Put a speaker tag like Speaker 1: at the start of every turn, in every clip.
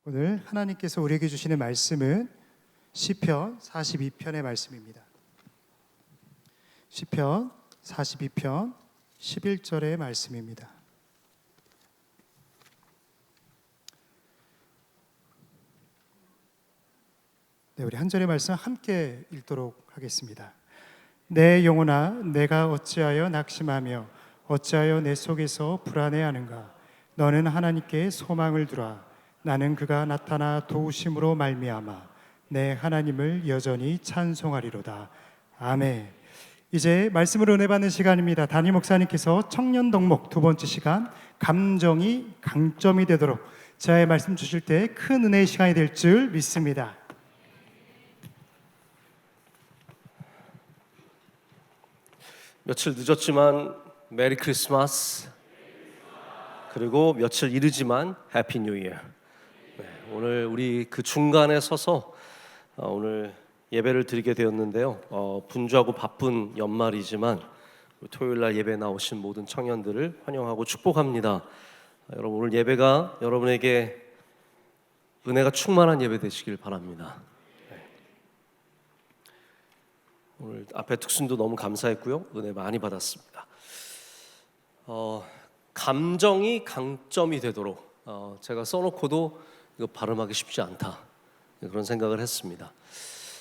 Speaker 1: 오늘 하나님께서 우리에게 주시는 말씀은 시편 42편의 말씀입니다. 시편 42편 11절의 말씀입니다. 네, 우리 한 절의 말씀 함께 읽도록 하겠습니다. 내 영혼아, 내가 어찌하여 낙심하며 어찌하여 내 속에서 불안해하는가? 너는 하나님께 소망을 두라. 나는 그가 나타나 도우심으로 말미암아 내 하나님을 여전히 찬송하리로다. 아멘. 이제 말씀으로 은혜 받는 시간입니다. 담임 목사님께서 청년 덕목 두 번째 시간, 감정이 강점이 되도록 저의 말씀 주실 때 큰 은혜의 시간이 될 줄 믿습니다.
Speaker 2: 며칠 늦었지만 메리 크리스마스, 그리고 며칠 이르지만 해피 뉴 이어. 오늘 우리 그 중간에 서서 오늘 예배를 드리게 되었는데요. 분주하고 바쁜 연말이지만 토요일날 예배 나오신 모든 청년들을 환영하고 축복합니다. 여러분, 오늘 예배가 여러분에게 은혜가 충만한 예배 되시길 바랍니다. 오늘 앞에 특순도 너무 감사했고요, 은혜 많이 받았습니다. 감정이 강점이 되도록 제가 써놓고도 이거 발음하기 쉽지 않다, 그런 생각을 했습니다.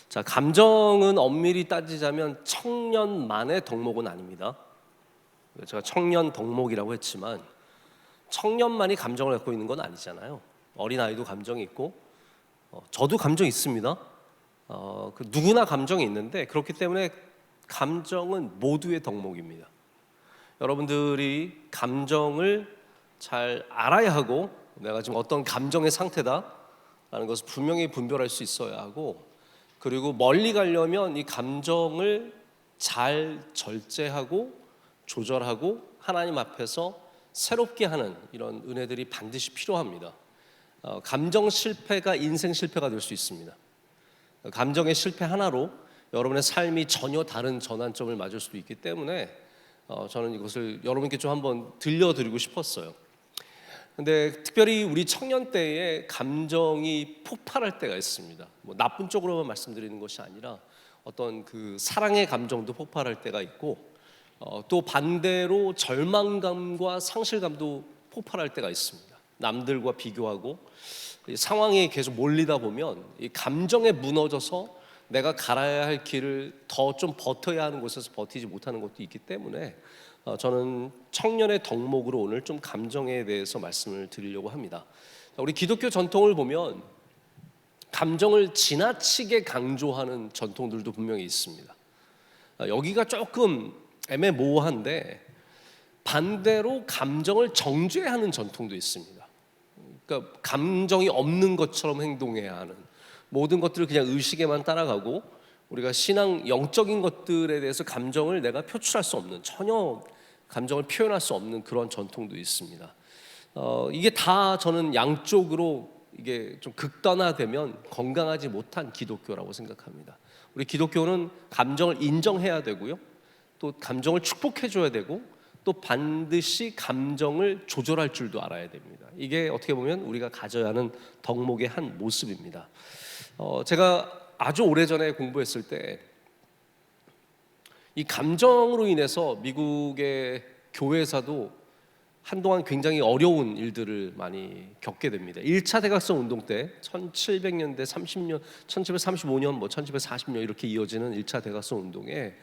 Speaker 2: 자, 감정은 엄밀히 따지자면 청년만의 덕목은 아닙니다. 제가 청년 덕목이라고 했지만 청년만이 감정을 갖고 있는 건 아니잖아요. 어린아이도 감정이 있고 저도 감정이 있습니다. 누구나 감정이 있는데, 그렇기 때문에 감정은 모두의 덕목입니다. 여러분들이 감정을 잘 알아야 하고, 내가 지금 어떤 감정의 상태다라는 것을 분명히 분별할 수 있어야 하고, 그리고 멀리 가려면 이 감정을 잘 절제하고 조절하고 하나님 앞에서 새롭게 하는 이런 은혜들이 반드시 필요합니다. 감정 실패가 인생 실패가 될 수 있습니다. 감정의 실패 하나로 여러분의 삶이 전혀 다른 전환점을 맞을 수도 있기 때문에 저는 이것을 여러분께 좀 한번 들려드리고 싶었어요. 근데 특별히 우리 청년 때에 감정이 폭발할 때가 있습니다. 뭐 나쁜 쪽으로만 말씀드리는 것이 아니라 어떤 그 사랑의 감정도 폭발할 때가 있고, 또 반대로 절망감과 상실감도 폭발할 때가 있습니다. 남들과 비교하고 상황이 계속 몰리다 보면 이 감정에 무너져서 내가 갈아야 할 길을 더 좀 버텨야 하는 곳에서 버티지 못하는 것도 있기 때문에 저는 청년의 덕목으로 오늘 좀 감정에 대해서 말씀을 드리려고 합니다. 우리 기독교 전통을 보면 감정을 지나치게 강조하는 전통들도 분명히 있습니다. 여기가 조금 애매모호한데 반대로 감정을 정죄하는 전통도 있습니다. 그러니까 감정이 없는 것처럼 행동해야 하는, 모든 것들을 그냥 의식에만 따라가고 우리가 신앙 영적인 것들에 대해서 감정을 내가 표출할 수 없는, 전혀 감정을 표현할 수 없는 그런 전통도 있습니다. 이게 다 저는 양쪽으로 이게 좀 극단화되면 건강하지 못한 기독교라고 생각합니다. 우리 기독교는 감정을 인정해야 되고요, 또 감정을 축복해줘야 되고, 또 반드시 감정을 조절할 줄도 알아야 됩니다. 이게 어떻게 보면 우리가 가져야 하는 덕목의 한 모습입니다. 제가 아주 오래전에 공부했을 때 이 감정으로 인해서 미국의 교회사도 한동안 굉장히 어려운 일들을 많이 겪게 됩니다. 1차 대각성 운동 때 1700년대 30년, 1735년, 1740년 이렇게 이어지는 1차 대각성 운동에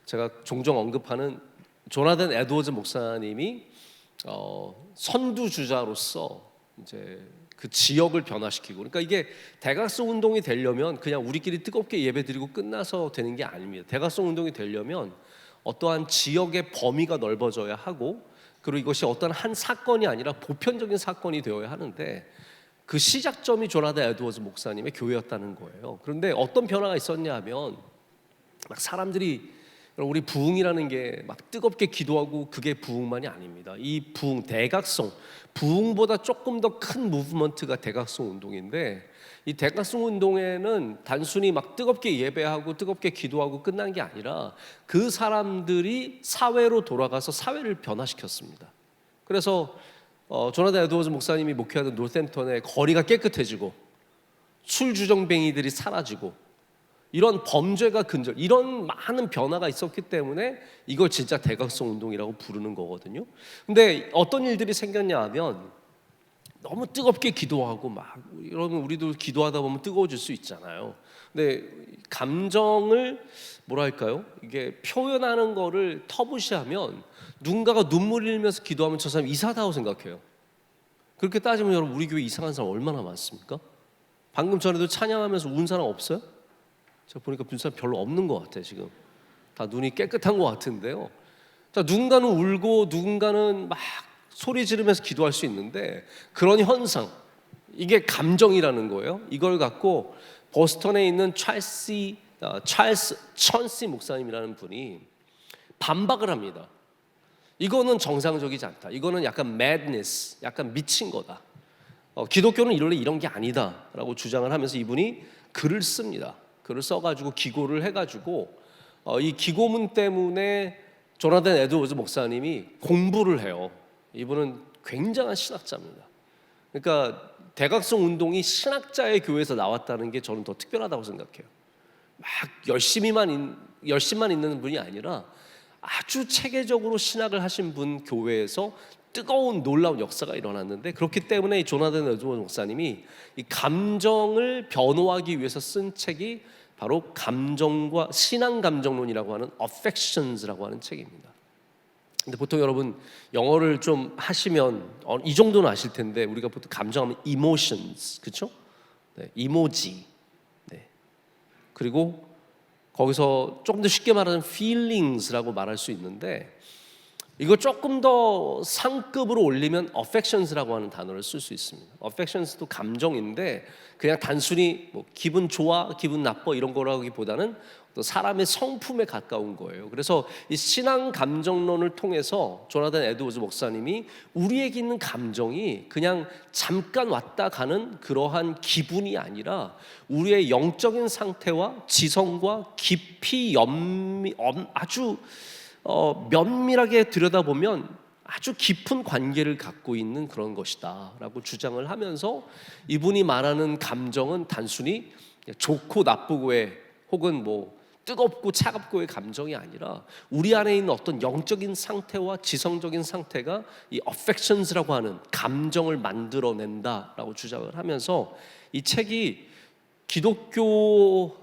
Speaker 2: 제가 종종 언급하는 조나단 에드워즈 목사님이 선두주자로서 이제 그 지역을 변화시키고, 그러니까 이게 대각성 운동이 되려면 그냥 우리끼리 뜨겁게 예배드리고 끝나서 되는 게 아닙니다. 대각성 운동이 되려면 어떠한 지역의 범위가 넓어져야 하고, 그리고 이것이 어떤 한 사건이 아니라 보편적인 사건이 되어야 하는데, 그 시작점이 조나단 에드워즈 목사님의 교회였다는 거예요. 그런데 어떤 변화가 있었냐 하면, 막 사람들이, 우리 부흥이라는 게 막 뜨겁게 기도하고 그게 부흥만이 아닙니다. 이 부흥, 대각성, 부흥보다 조금 더 큰 무브먼트가 대각성 운동인데, 이 대각성 운동에는 단순히 막 뜨겁게 예배하고 뜨겁게 기도하고 끝난 게 아니라 그 사람들이 사회로 돌아가서 사회를 변화시켰습니다. 그래서 조나단 에드워즈 목사님이 목회하던 노샘턴의 거리가 깨끗해지고 술주정뱅이들이 사라지고 이런 범죄가 이런 많은 변화가 있었기 때문에 이걸 진짜 대각성 운동이라고 부르는 거거든요. 근데 어떤 일들이 생겼냐 하면 너무 뜨겁게 기도하고 막 여러분 우리도 기도하다 보면 뜨거워질 수 있잖아요. 근데 감정을 뭐랄까요? 이게 표현하는 거를 터부시하면 누군가가 눈물 흘리면서 기도하면 저 사람 이상하다고 생각해요. 그렇게 따지면 여러분 우리 교회 이상한 사람 얼마나 많습니까? 방금 전에도 찬양하면서 운 사람 없어요? 제가 보니까 본 사람 별로 없는 것 같아요. 지금 다 눈이 깨끗한 것 같은데요. 자, 누군가는 울고 누군가는 막 소리 지르면서 기도할 수 있는데 그런 현상, 이게 감정이라는 거예요. 이걸 갖고 보스턴에 있는 찰스 천시 목사님이라는 분이 반박을 합니다. 이거는 정상적이지 않다. 이거는 약간 madness, 약간 미친 거다. 기독교는 이런 게 아니다라고 주장을 하면서 이분이 글을 씁니다. 글을 써가지고 기고를 해가지고 이 기고문 때문에 조나단 에드워즈 목사님이 공부를 해요. 이분은 굉장한 신학자입니다. 그러니까 대각성 운동이 신학자의 교회에서 나왔다는 게 저는 더 특별하다고 생각해요. 막 열심만 있는 분이 아니라 아주 체계적으로 신학을 하신 분 교회에서 뜨거운 놀라운 역사가 일어났는데, 그렇기 때문에 조나단 에드워즈 목사님이 이 감정을 변호하기 위해서 쓴 책이 바로 감정과 신앙 감정론이라고 하는 Affections라고 하는 책입니다. 근데 보통 여러분 영어를 좀 하시면 이 정도는 아실 텐데, 우리가 보통 감정하면 emotions, 그렇죠? 네, 이모지. 네. 그리고 거기서 조금 더 쉽게 말하는 feelings라고 말할 수 있는데, 이거 조금 더 상급으로 올리면 affections라고 하는 단어를 쓸 수 있습니다. affections도 감정인데 그냥 단순히 뭐 기분 좋아, 기분 나빠 이런 거라기보다는 또 사람의 성품에 가까운 거예요. 그래서 이 신앙 감정론을 통해서 조나단 에드워즈 목사님이 우리에게 있는 감정이 그냥 잠깐 왔다 가는 그러한 기분이 아니라 우리의 영적인 상태와 지성과 깊이 아주 면밀하게 들여다보면 아주 깊은 관계를 갖고 있는 그런 것이다 라고 주장을 하면서, 이분이 말하는 감정은 단순히 좋고 나쁘고의 혹은 뭐 뜨겁고 차갑고의 감정이 아니라 우리 안에 있는 어떤 영적인 상태와 지성적인 상태가 이 affections라고 하는 감정을 만들어낸다라고 주장을 하면서, 이 책이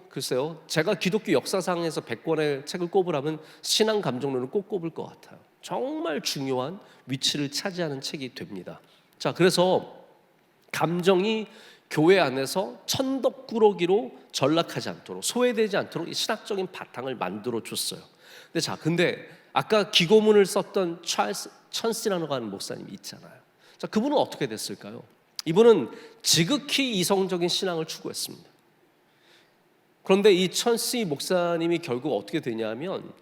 Speaker 2: 글쎄요, 제가 기독교 역사상에서 100권의 책을 꼽으라면 신앙 감정론을 꼭 꼽을 것 같아요. 정말 중요한 위치를 차지하는 책이 됩니다. 자, 그래서 감정이 교회 안에서 천덕꾸러기로 전락하지 않도록, 소외되지 않도록 이 신학적인 바탕을 만들어 줬어요. 근데 아까 기고문을 썼던 찰스 천시라는 목사님이 있잖아요. 자, 그분은 어떻게 됐을까요? 이분은 지극히 이성적인 신앙을 추구했습니다. 그런데 이 천시 목사님이 결국 어떻게 되냐면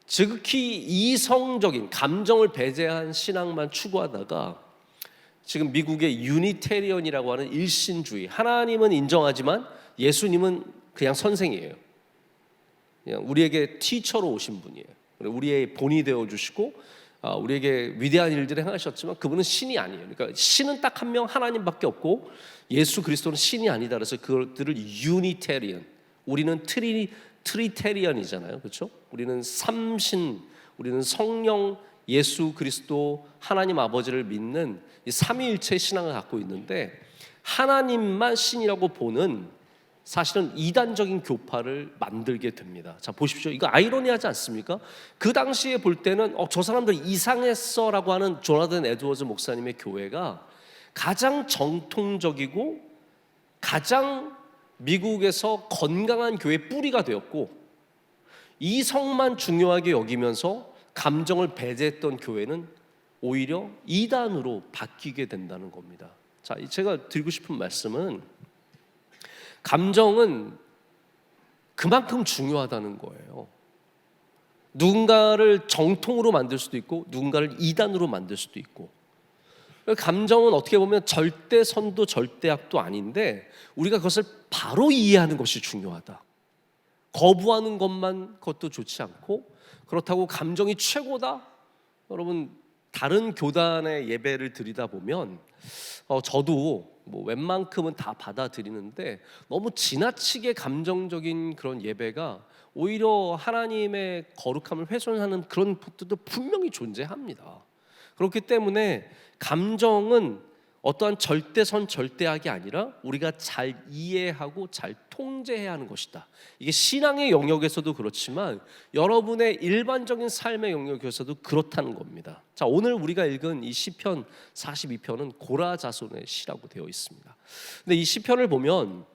Speaker 2: 지극히 이성적인 감정을 배제한 신앙만 추구하다가 지금 미국의 유니테리언이라고 하는 일신주의, 하나님은 인정하지만 예수님은 그냥 선생이에요. 그냥 우리에게 티처로 오신 분이에요. 우리의 본이 되어주시고 우리에게 위대한 일들을 행하셨지만 그분은 신이 아니에요. 그러니까 신은 딱 한 명 하나님밖에 없고 예수 그리스도는 신이 아니다. 그래서 그들을 유니테리언, 우리는 트리테리언이잖아요, 그렇죠? 우리는 삼신, 우리는 성령, 예수 그리스도, 하나님 아버지를 믿는 이 삼위일체 신앙을 갖고 있는데, 하나님만 신이라고 보는 사실은 이단적인 교파를 만들게 됩니다. 자, 보십시오. 이거 아이러니하지 않습니까? 그 당시에 볼 때는 저 사람들 이상했어라고 하는 조나단 에드워즈 목사님의 교회가 가장 정통적이고 가장 미국에서 건강한 교회 뿌리가 되었고, 이성만 중요하게 여기면서 감정을 배제했던 교회는 오히려 이단으로 바뀌게 된다는 겁니다. 자, 제가 드리고 싶은 말씀은 감정은 그만큼 중요하다는 거예요. 누군가를 정통으로 만들 수도 있고 누군가를 이단으로 만들 수도 있고, 감정은 어떻게 보면 절대선도 절대악도 아닌데 우리가 그것을 바로 이해하는 것이 중요하다. 거부하는 것도 좋지 않고, 그렇다고 감정이 최고다? 여러분, 다른 교단의 예배를 드리다 보면 저도 뭐 웬만큼은 다 받아들이는데 너무 지나치게 감정적인 그런 예배가 오히려 하나님의 거룩함을 훼손하는 그런 것들도 분명히 존재합니다. 그렇기 때문에 감정은 어떠한 절대선 절대악이 아니라 우리가 잘 이해하고 잘 통제해야 하는 것이다. 이게 신앙의 영역에서도 그렇지만 여러분의 일반적인 삶의 영역에서도 그렇다는 겁니다. 자, 오늘 우리가 읽은 이 시편 42편은 고라자손의 시라고 되어 있습니다. 근데 이 시편을 보면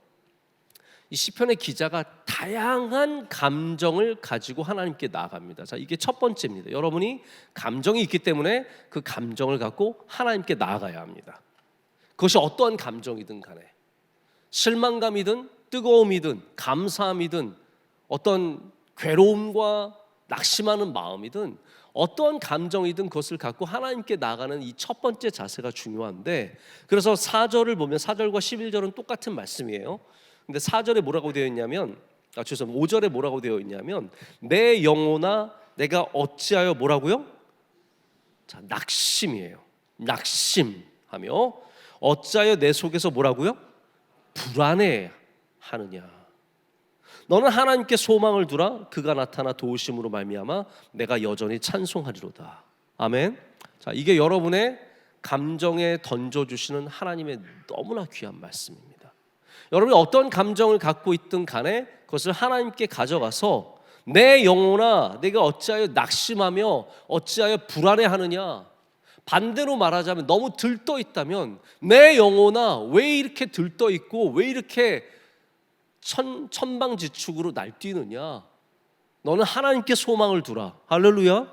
Speaker 2: 이 시편의 기자가 다양한 감정을 가지고 하나님께 나아갑니다. 자, 이게 첫 번째입니다. 여러분이 감정이 있기 때문에 그 감정을 갖고 하나님께 나아가야 합니다. 그것이 어떠한 감정이든 간에 실망감이든 뜨거움이든 감사함이든 어떤 괴로움과 낙심하는 마음이든 어떠한 감정이든 그것을 갖고 하나님께 나아가는 이 첫 번째 자세가 중요한데, 그래서 4절을 보면 4절과 11절은 똑같은 말씀이에요. 근데 4절에 뭐라고 되어 있냐면, 5절에 뭐라고 되어 있냐면 내 영혼아 내가 어찌하여 뭐라고요? 자, 낙심이에요. 낙심하며 어찌하여 내 속에서 뭐라고요? 불안해하느냐. 너는 하나님께 소망을 두라. 그가 나타나 도우심으로 말미암아 내가 여전히 찬송하리로다. 아멘. 자, 이게 여러분의 감정에 던져주시는 하나님의 너무나 귀한 말씀입니다. 여러분이 어떤 감정을 갖고 있든 간에 그것을 하나님께 가져가서 내 영혼아 내가 어찌하여 낙심하며 어찌하여 불안해하느냐. 반대로 말하자면 너무 들떠 있다면 내 영혼아 왜 이렇게 들떠 있고 왜 이렇게 천방지축으로 날뛰느냐. 너는 하나님께 소망을 두라. 할렐루야.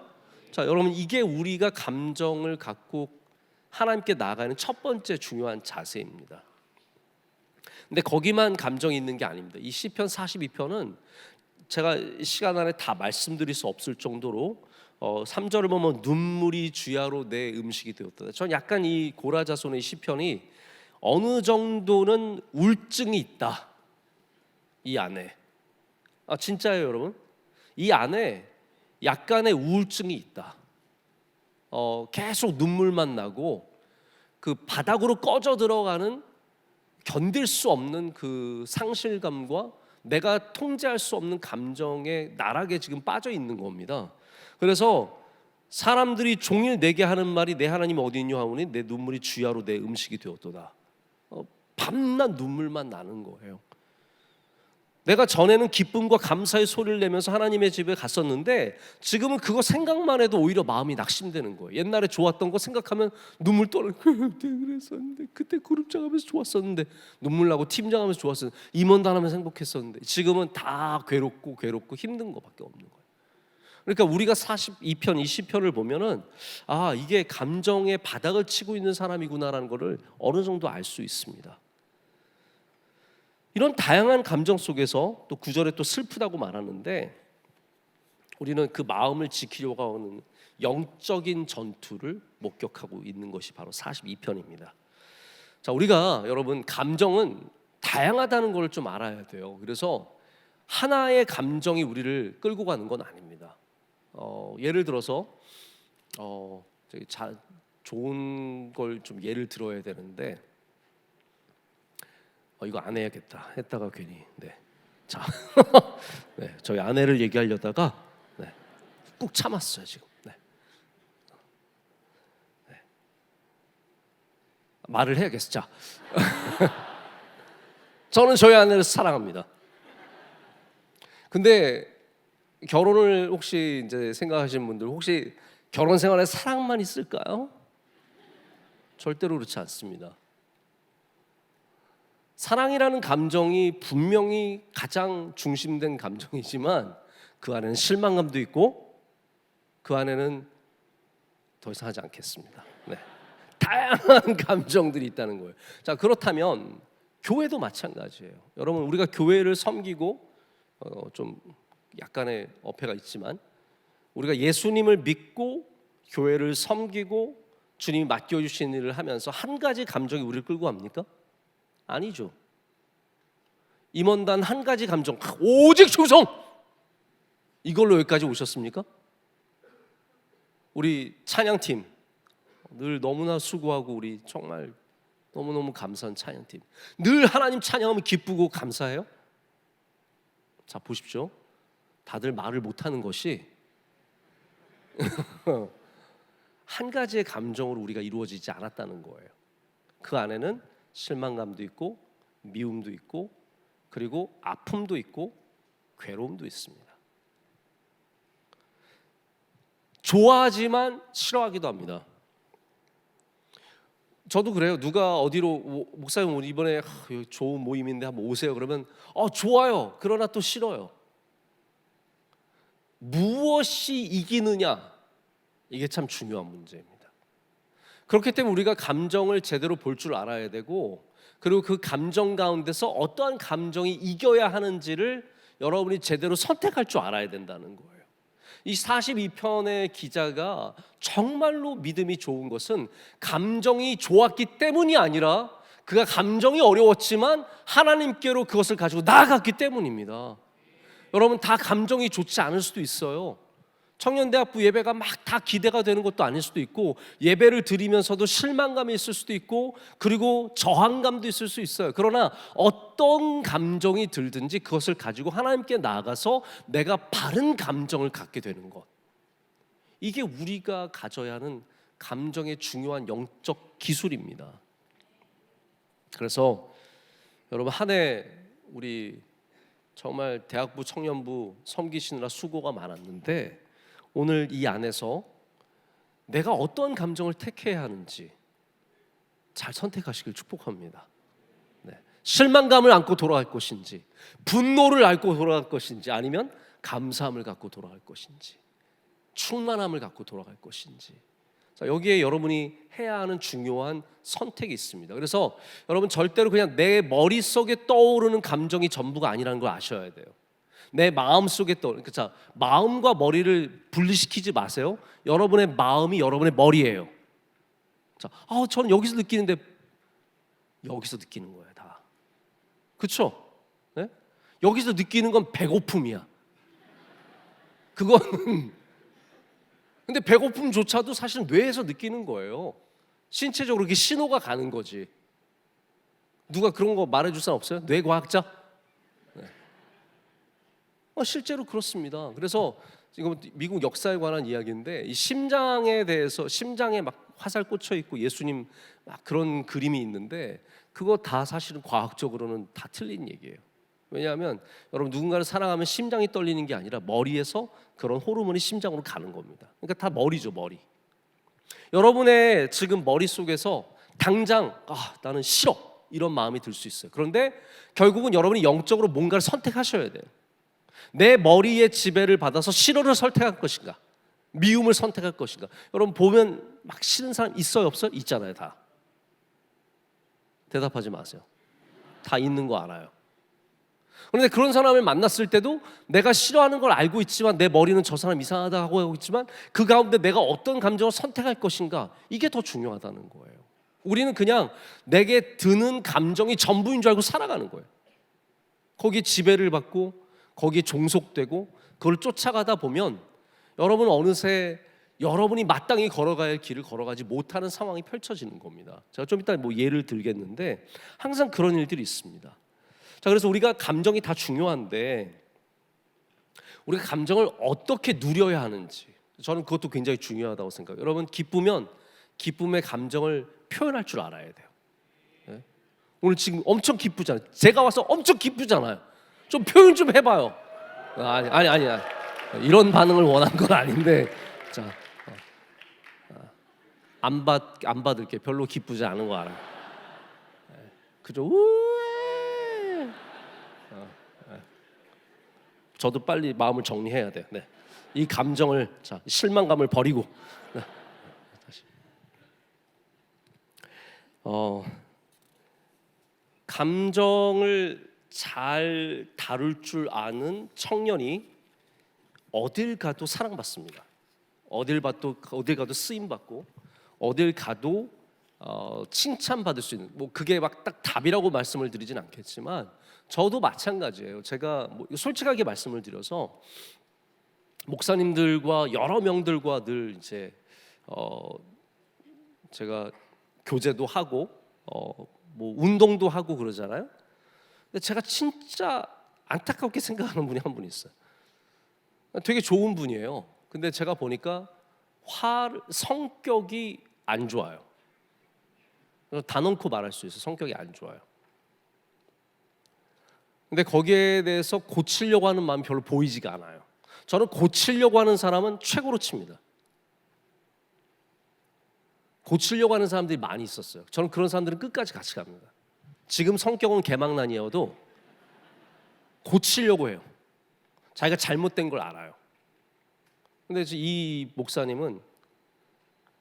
Speaker 2: 자, 여러분, 이게 우리가 감정을 갖고 하나님께 나아가는 첫 번째 중요한 자세입니다. 근데 거기만 감정이 있는 게 아닙니다. 이 시편 42편은 제가 시간 안에 다 말씀드릴 수 없을 정도로 3절을 보면 눈물이 주야로 내 음식이 되었다. 전 약간 이 고라자손의 시편이 어느 정도는 우울증이 있다. 이 안에. 진짜예요, 여러분. 이 안에 약간의 우울증이 있다. 계속 눈물만 나고 그 바닥으로 꺼져 들어가는 견딜 수 없는 그 상실감과 내가 통제할 수 없는 감정의 나락에 지금 빠져 있는 겁니다. 그래서 사람들이 종일 내게 하는 말이 내 하나님 어디 있냐 하오니 내 눈물이 주야로 내 음식이 되었도다. 밤낮 눈물만 나는 거예요. 내가 전에는 기쁨과 감사의 소리를 내면서 하나님의 집에 갔었는데 지금은 그거 생각만 해도 오히려 마음이 낙심되는 거예요. 옛날에 좋았던 거 생각하면 눈물 떠는 그때 그랬었는데 그때 그룹장하면서 좋았었는데 눈물 나고 팀장하면서 좋았었는데 임원단하면서 행복했었는데 지금은 다 괴롭고 힘든 거밖에 없는 거예요. 그러니까 우리가 42편, 20편을 보면은 이게 감정의 바닥을 치고 있는 사람이구나라는 것을 어느 정도 알 수 있습니다. 이런 다양한 감정 속에서 또 9절에 또 슬프다고 말하는데 우리는 그 마음을 지키려고 하는 영적인 전투를 목격하고 있는 것이 바로 42편입니다. 자, 우리가 여러분 감정은 다양하다는 걸 좀 알아야 돼요. 그래서 하나의 감정이 우리를 끌고 가는 건 아닙니다. 예를 들어서 좋은 걸 좀 예를 들어야 되는데 이거 안 해야겠다 했다가 괜히 자, 네, 저희 아내를 얘기하려다가 꾹 참았어요 지금. 말을 해야겠어. 자, 저는 저희 아내를 사랑합니다. 근데 결혼을 혹시 이제 생각하시는 분들 혹시 결혼 생활에 사랑만 있을까요? 절대로 그렇지 않습니다. 사랑이라는 감정이 분명히 가장 중심된 감정이지만 그 안에는 실망감도 있고 그 안에는 더 이상 하지 않겠습니다. 다양한 감정들이 있다는 거예요. 자, 그렇다면 교회도 마찬가지예요. 여러분, 우리가 교회를 섬기고 좀 약간의 어폐가 있지만 우리가 예수님을 믿고 교회를 섬기고 주님이 맡겨주신 일을 하면서 한 가지 감정이 우리를 끌고 갑니까? 아니죠. 임원단 한 가지 감정, 오직 충성! 이걸로 여기까지 오셨습니까? 우리 찬양팀 늘 너무나 수고하고 우리 정말 너무너무 감사한 찬양팀. 늘 하나님 찬양하면 기쁘고 감사해요? 자, 보십시오. 다들 말을 못하는 것이 한 가지의 감정으로 우리가 이루어지지 않았다는 거예요. 그 안에는 실망감도 있고 미움도 있고 그리고 아픔도 있고 괴로움도 있습니다. 좋아하지만 싫어하기도 합니다. 저도 그래요. 누가 어디로 목사님 오늘 이번에 좋은 모임인데 한번 오세요. 그러면 좋아요. 그러나 또 싫어요. 무엇이 이기느냐? 이게 참 중요한 문제입니다. 그렇기 때문에 우리가 감정을 제대로 볼 줄 알아야 되고 그리고 그 감정 가운데서 어떠한 감정이 이겨야 하는지를 여러분이 제대로 선택할 줄 알아야 된다는 거예요. 이 42편의 기자가 정말로 믿음이 좋은 것은 감정이 좋았기 때문이 아니라 그가 감정이 어려웠지만 하나님께로 그것을 가지고 나아갔기 때문입니다. 여러분 다 감정이 좋지 않을 수도 있어요. 청년대학부 예배가 막 다 기대가 되는 것도 아닐 수도 있고 예배를 드리면서도 실망감이 있을 수도 있고 그리고 저항감도 있을 수 있어요. 그러나 어떤 감정이 들든지 그것을 가지고 하나님께 나아가서 내가 바른 감정을 갖게 되는 것, 이게 우리가 가져야 하는 감정의 중요한 영적 기술입니다. 그래서 여러분 한 해 우리 정말 대학부 청년부 섬기시느라 수고가 많았는데 오늘 이 안에서 내가 어떤 감정을 택해야 하는지 잘 선택하시길 축복합니다. 네. 실망감을 안고 돌아갈 것인지 분노를 안고 돌아갈 것인지 아니면 감사함을 갖고 돌아갈 것인지 충만함을 갖고 돌아갈 것인지, 자, 여기에 여러분이 해야 하는 중요한 선택이 있습니다. 그래서 여러분 절대로 그냥 내 머릿속에 떠오르는 감정이 전부가 아니라는 걸 아셔야 돼요. 내 마음속에 자, 마음과 머리를 분리시키지 마세요. 여러분의 마음이 여러분의 머리예요. 자, 저는 여기서 느끼는데 여기서 느끼는 거예요, 다. 그렇죠? 네? 여기서 느끼는 건 배고픔이야. 그거는 근데 배고픔조차도 사실 뇌에서 느끼는 거예요. 신체적으로 이렇게 신호가 가는 거지. 누가 그런 거 말해줄 사람 없어요? 뇌과학자? 네. 실제로 그렇습니다. 그래서 지금 미국 역사에 관한 이야기인데 이 심장에 대해서 심장에 막 화살 꽂혀 있고 예수님 막 그런 그림이 있는데 그거 다 사실은 과학적으로는 다 틀린 얘기예요. 왜냐하면 여러분 누군가를 사랑하면 심장이 떨리는 게 아니라 머리에서 그런 호르몬이 심장으로 가는 겁니다. 그러니까 다 머리죠, 머리. 여러분의 지금 머릿속에서 당장 나는 싫어 이런 마음이 들 수 있어요. 그런데 결국은 여러분이 영적으로 뭔가를 선택하셔야 돼요. 내 머리의 지배를 받아서 싫어를 선택할 것인가 미움을 선택할 것인가. 여러분 보면 막 싫은 사람 있어요 없어요? 있잖아요. 다 대답하지 마세요. 다 있는 거 알아요. 그런데 그런 사람을 만났을 때도 내가 싫어하는 걸 알고 있지만 내 머리는 저 사람 이상하다 하고 있지만 그 가운데 내가 어떤 감정을 선택할 것인가, 이게 더 중요하다는 거예요. 우리는 그냥 내게 드는 감정이 전부인 줄 알고 살아가는 거예요. 거기에 지배를 받고 거기에 종속되고 그걸 쫓아가다 보면 여러분 어느새 여러분이 마땅히 걸어가야 할 길을 걸어가지 못하는 상황이 펼쳐지는 겁니다. 제가 좀 이따 예를 들겠는데 항상 그런 일들이 있습니다. 자, 그래서 우리가 감정이 다 중요한데 우리가 감정을 어떻게 누려야 하는지, 저는 그것도 굉장히 중요하다고 생각해요. 여러분 기쁘면 기쁨의 감정을 표현할 줄 알아야 돼요. 네? 오늘 지금 엄청 기쁘잖아요. 제가 와서 엄청 기쁘잖아요. 좀 표현 좀 해봐요. 아니. 이런 반응을 원한 건 아닌데, 자, 안 받을게. 별로 기쁘지 않은 거 알아요. 네. 그죠? 저도 빨리 마음을 정리해야 돼요. 네. 이 감정을, 자, 실망감을 버리고. 네. 다시. 감정을 잘 다룰 줄 아는 청년이 어딜 가도 사랑받습니다. 어딜 가도 쓰임 받고 어딜 가도 칭찬받을 수 있는, 뭐 그게 막 딱 답이라고 말씀을 드리진 않겠지만 저도 마찬가지예요. 제가 솔직하게 말씀을 드려서 목사님들과 여러 명들과 늘 이제 제가 교제도 하고 뭐 운동도 하고 그러잖아요. 근데 제가 진짜 안타깝게 생각하는 분이 한 분 있어요. 되게 좋은 분이에요. 근데 제가 보니까 성격이 안 좋아요. 다 놓고 말할 수 있어요. 성격이 안 좋아요. 근데 거기에 대해서 고치려고 하는 마음이 별로 보이지가 않아요. 저는 고치려고 하는 사람은 최고로 칩니다. 고치려고 하는 사람들이 많이 있었어요. 저는 그런 사람들은 끝까지 같이 갑니다. 지금 성격은 개망난이어도 고치려고 해요. 자기가 잘못된 걸 알아요. 근데 이 목사님은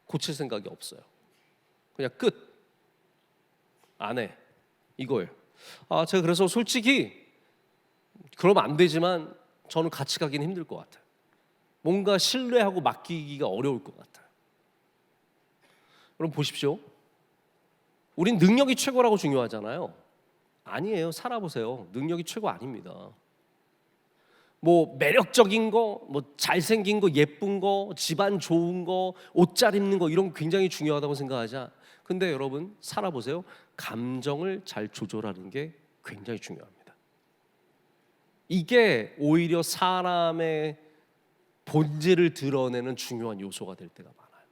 Speaker 2: 고칠 생각이 없어요. 그냥 끝. 안 해. 이거예요. 제가 그래서 솔직히 그러면 안 되지만 저는 같이 가기는 힘들 것 같아요. 뭔가 신뢰하고 맡기기가 어려울 것 같아요. 여러분 보십시오. 우린 능력이 최고라고 중요하잖아요. 아니에요. 살아보세요. 능력이 최고 아닙니다. 뭐 매력적인 거, 뭐 잘생긴 거, 예쁜 거, 집안 좋은 거, 옷 잘 입는 거 이런 거 굉장히 중요하다고 생각하자. 근데 여러분 살아보세요. 감정을 잘 조절하는 게 굉장히 중요합니다. 이게 오히려 사람의 본질을 드러내는 중요한 요소가 될 때가 많아요.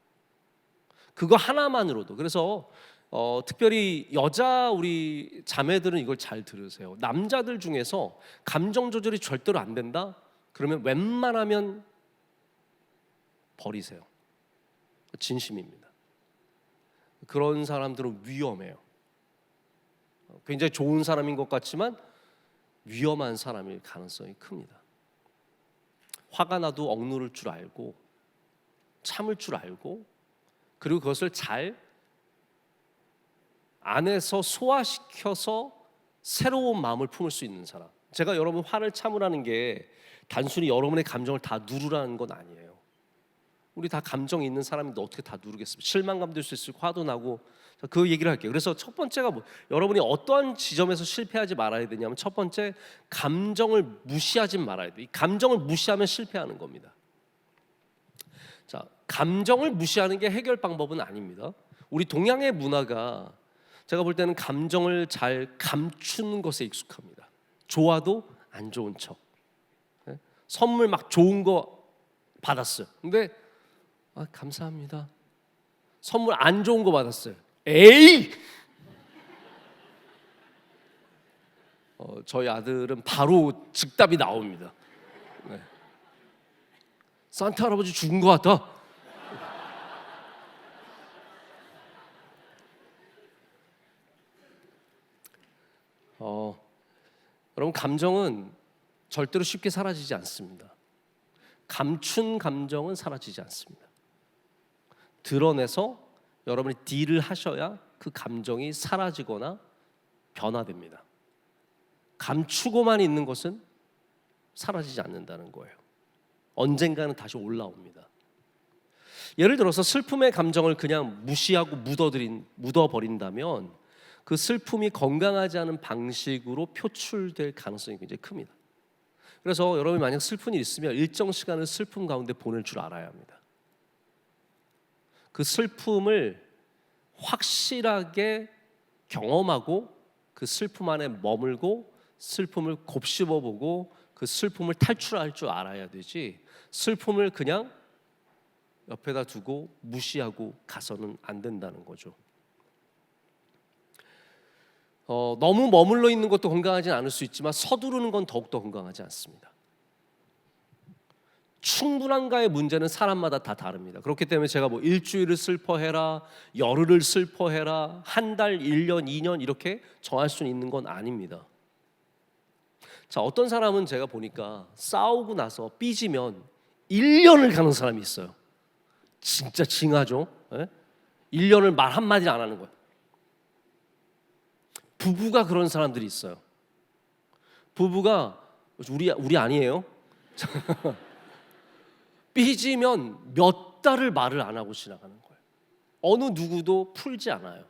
Speaker 2: 그거 하나만으로도. 그래서 특별히 여자 우리 자매들은 이걸 잘 들으세요. 남자들 중에서 감정 조절이 절대로 안 된다? 그러면 웬만하면 버리세요. 진심입니다. 그런 사람들은 위험해요. 굉장히 좋은 사람인 것 같지만 위험한 사람일 가능성이 큽니다. 화가 나도 억누를 줄 알고 참을 줄 알고 그리고 그것을 잘 안에서 소화시켜서 새로운 마음을 품을 수 있는 사람. 제가 여러분 화를 참으라는 게 단순히 여러분의 감정을 다 누르라는 건 아니에요. 우리 다 감정이 있는 사람인데 어떻게 다 누르겠습니까? 실망감 들 수 있을 화도 나고. 그 얘기를 할게요. 그래서 첫 번째가 여러분이 어떠한 지점에서 실패하지 말아야 되냐면 첫 번째, 감정을 무시하지 말아야 돼요. 이 감정을 무시하면 실패하는 겁니다. 자, 감정을 무시하는 게 해결 방법은 아닙니다. 우리 동양의 문화가 제가 볼 때는 감정을 잘 감추는 것에 익숙합니다. 좋아도 안 좋은 척. 선물 막 좋은 거 받았어요. 근데 감사합니다. 선물 안 좋은 거 받았어요. 에이! 저희 아들은 바로 즉답이 나옵니다. 네. 산타 할아버지 죽은 것 같다. 여러분 감정은 절대로 쉽게 사라지지 않습니다. 감춘 감정은 사라지지 않습니다. 드러내서 여러분이 딜을 하셔야 그 감정이 사라지거나 변화됩니다. 감추고만 있는 것은 사라지지 않는다는 거예요. 언젠가는 다시 올라옵니다. 예를 들어서 슬픔의 감정을 그냥 무시하고 묻어버린다면 그 슬픔이 건강하지 않은 방식으로 표출될 가능성이 굉장히 큽니다. 그래서 여러분이 만약 슬픈 일이 있으면 일정 시간을 슬픔 가운데 보낼 줄 알아야 합니다. 그 슬픔을 확실하게 경험하고 그 슬픔 안에 머물고 슬픔을 곱씹어보고 그 슬픔을 탈출할 줄 알아야 되지, 슬픔을 그냥 옆에다 두고 무시하고 가서는 안 된다는 거죠. 너무 머물러 있는 것도 건강하지 않을 수 있지만 서두르는 건 더욱더 건강하지 않습니다. 충분한가의 문제는 사람마다 다 다릅니다. 그렇기 때문에 제가 뭐 일주일을 슬퍼해라, 열흘을 슬퍼해라, 한 달, 1년, 2년 이렇게 정할 수 있는 건 아닙니다. 자, 어떤 사람은 제가 보니까 싸우고 나서 삐지면 1년을 가는 사람이 있어요. 진짜 징하죠? 1년을 말 한마디 안 하는 거예요. 부부가 그런 사람들이 있어요. 부부가 우리 아니에요? 삐지면 몇 달을 말을 안 하고 지나가는 거예요. 어느 누구도 풀지 않아요.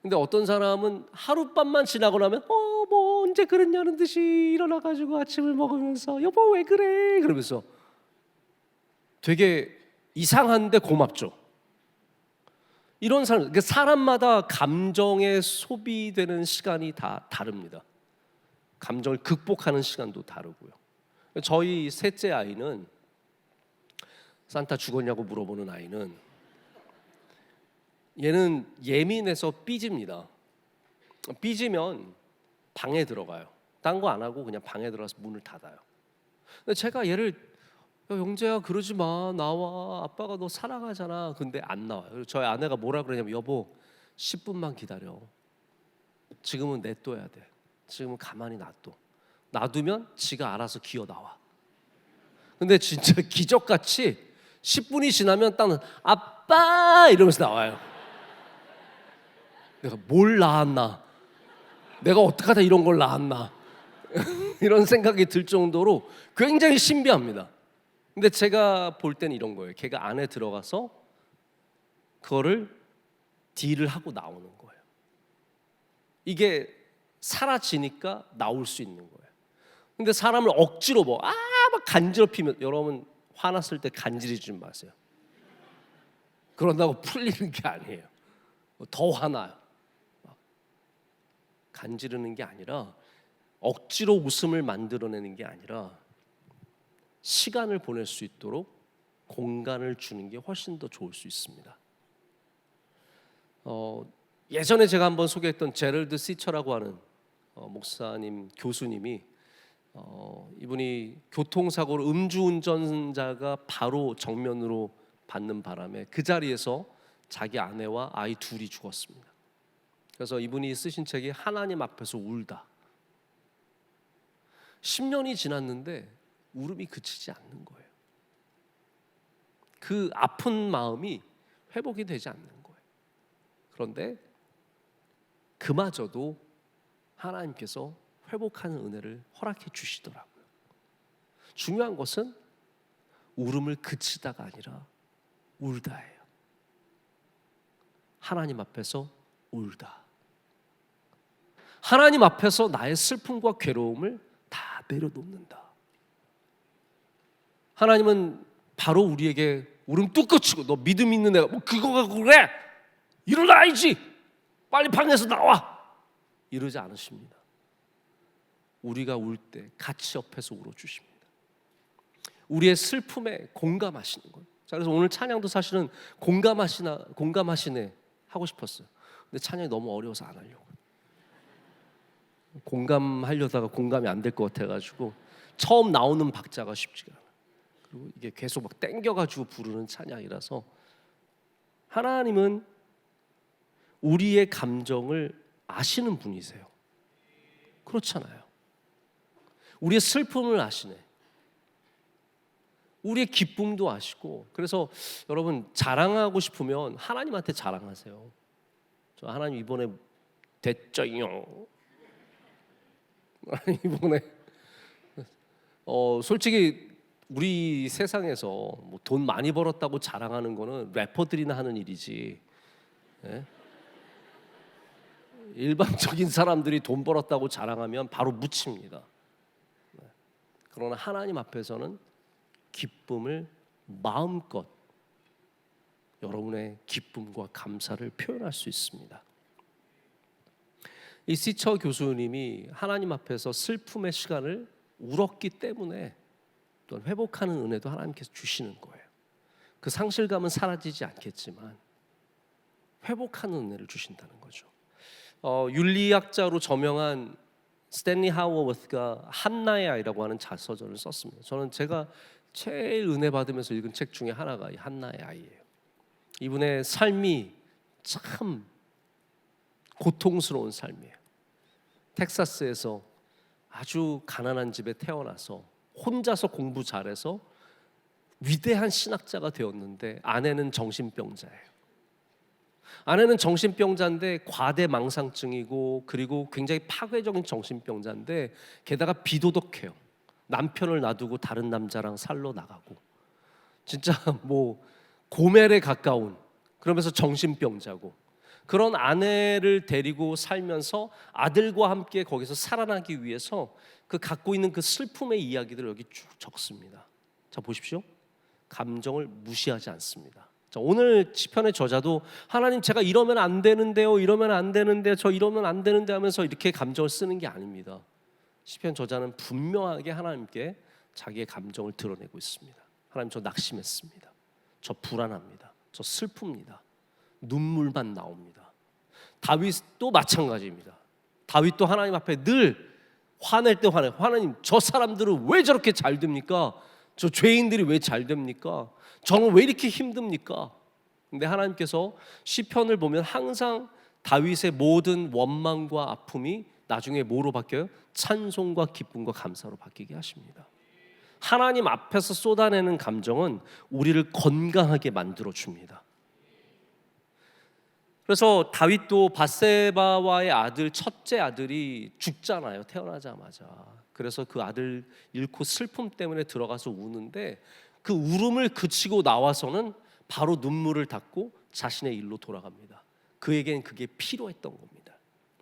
Speaker 2: 근데 어떤 사람은 하룻밤만 지나고 나면 뭐 언제 그랬냐는 듯이 일어나가지고 아침을 먹으면서 여보 왜 그래? 그러면서 되게 이상한데 고맙죠. 이런 사람, 사람마다 감정에 소비되는 시간이 다 다릅니다. 감정을 극복하는 시간도 다르고요. 저희 셋째 아이는, 산타 죽었냐고 물어보는 아이는, 얘는 예민해서 삐집니다. 삐지면 방에 들어가요. 딴 거 안 하고 그냥 방에 들어가서 문을 닫아요. 근데 제가 얘를, 야, 영재야 그러지 마, 나와, 아빠가 너 사랑하잖아. 근데 안 나와요. 그래서 저희 아내가 뭐라 그러냐면, 여보 10분만 기다려. 지금은 냅둬야 돼. 지금은 가만히 놔둬. 놔두면 지가 알아서 기어 나와. 근데 진짜 기적같이 10분이 지나면 딱 아빠 이러면서 나와요. 내가 뭘 낳았나, 내가 어떻게 하다 이런 걸 낳았나 이런 생각이 들 정도로 굉장히 신비합니다. 근데 제가 볼 때는 이런 거예요. 걔가 안에 들어가서 그거를 딜을 하고 나오는 거예요. 이게 사라지니까 나올 수 있는 거예요. 근데 사람을 억지로 막 간지럽히면, 여러분 화났을 때 간지르지 마세요. 그런다고 풀리는 게 아니에요. 더 화나요. 간지르는 게 아니라, 억지로 웃음을 만들어내는 게 아니라, 시간을 보낼 수 있도록 공간을 주는 게 훨씬 더 좋을 수 있습니다. 예전에 제가 한번 소개했던 제럴드 시처라고 하는 목사님, 교수님이, 이분이 교통사고로 음주운전자가 바로 정면으로 받는 바람에 그 자리에서 자기 아내와 아이 둘이 죽었습니다. 그래서 이분이 쓰신 책이 하나님 앞에서 울다. 10년이 지났는데 울음이 그치지 않는 거예요. 그 아픈 마음이 회복이 되지 않는 거예요. 그런데 그마저도 하나님께서 회복하는 은혜를 허락해 주시더라고요. 중요한 것은 울음을 그치다가 아니라 울다예요. 하나님 앞에서 울다. 하나님 앞에서 나의 슬픔과 괴로움을 다 내려놓는다. 하나님은 바로 우리에게 울음 뚝 그치고, 너 믿음 있는 애가 뭐 그거 갖고 그래? 일어나야지, 빨리 방에서 나와, 이러지 않으십니다. 우리가 울 때 같이 옆에서 울어주십니다. 우리의 슬픔에 공감하시는 거예요. 자, 그래서 오늘 찬양도 사실은 공감하시네 하고 싶었어요. 근데 찬양이 너무 어려워서 안 하려고. 공감하려다가 공감이 안 될 것 같아가지고 처음 나오는 박자가 쉽지가 않아요. 그리고 이게 계속 막 땡겨가지고 부르는 찬양이라서, 하나님은 우리의 감정을 아시는 분이세요. 그렇잖아요. 우리의 슬픔을 아시네. 우리의 기쁨도 아시고. 그래서 여러분, 자랑하고 싶으면 하나님한테 자랑하세요. 저 하나님 이번에 됐죠요. 이번에 솔직히 우리 세상에서 뭐 돈 많이 벌었다고 자랑하는 거는 래퍼들이나 하는 일이지, 예? 일반적인 사람들이 돈 벌었다고 자랑하면 바로 묻힙니다. 그러나 하나님 앞에서는 기쁨을 마음껏, 여러분의 기쁨과 감사를 표현할 수 있습니다. 이 시처 교수님이 하나님 앞에서 슬픔의 시간을 울었기 때문에 또 회복하는 은혜도 하나님께서 주시는 거예요. 그 상실감은 사라지지 않겠지만 회복하는 은혜를 주신다는 거죠. 윤리학자로 저명한 스탠리 하워워스가 한나의 아이라고 하는 자서전을 썼습니다. 저는 제가 제일 은혜 받으면서 읽은 책 중에 하나가 이 한나의 아이예요. 이분의 삶이 참 고통스러운 삶이에요. 텍사스에서 아주 가난한 집에 태어나서 혼자서 공부 잘해서 위대한 신학자가 되었는데, 아내는 정신병자예요. 아내는 정신병자인데 과대망상증이고, 그리고 굉장히 파괴적인 정신병자인데, 게다가 비도덕해요. 남편을 놔두고 다른 남자랑 살러 나가고, 진짜 뭐 고멜에 가까운, 그러면서 정신병자고, 그런 아내를 데리고 살면서 아들과 함께 거기서 살아나기 위해서 그 갖고 있는 그 슬픔의 이야기들을 여기 쭉 적습니다. 자, 보십시오. 감정을 무시하지 않습니다. 자, 자, 오늘 시편의 저자도 하나님 제가 이러면 안 되는데요, 이러면 안 되는데, 저 이러면 안 되는데 하면서 이렇게 감정을 쓰는 게 아닙니다. 시편 저자는 분명하게 하나님께 자기의 감정을 드러내고 있습니다. 하나님, 저 낙심했습니다. 저 불안합니다. 저 슬픕니다. 눈물만 나옵니다. 다윗도 마찬가지입니다. 다윗도 하나님 앞에 늘 화낼 때 화내. 하나님, 저 사람들은 왜 저렇게 잘 됩니까? 저 죄인들이 왜 잘 됩니까? 저는 왜 이렇게 힘듭니까? 근데 하나님께서 시편을 보면 항상 다윗의 모든 원망과 아픔이 나중에 뭐로 바뀌어요? 찬송과 기쁨과 감사로 바뀌게 하십니다. 하나님 앞에서 쏟아내는 감정은 우리를 건강하게 만들어 줍니다. 그래서 다윗도 밧세바와의 아들, 첫째 아들이 죽잖아요, 태어나자마자. 그래서 그 아들 잃고 슬픔 때문에 들어가서 우는데 그 울음을 그치고 나와서는 바로 눈물을 닦고 자신의 일로 돌아갑니다. 그에겐 그게 필요했던 겁니다.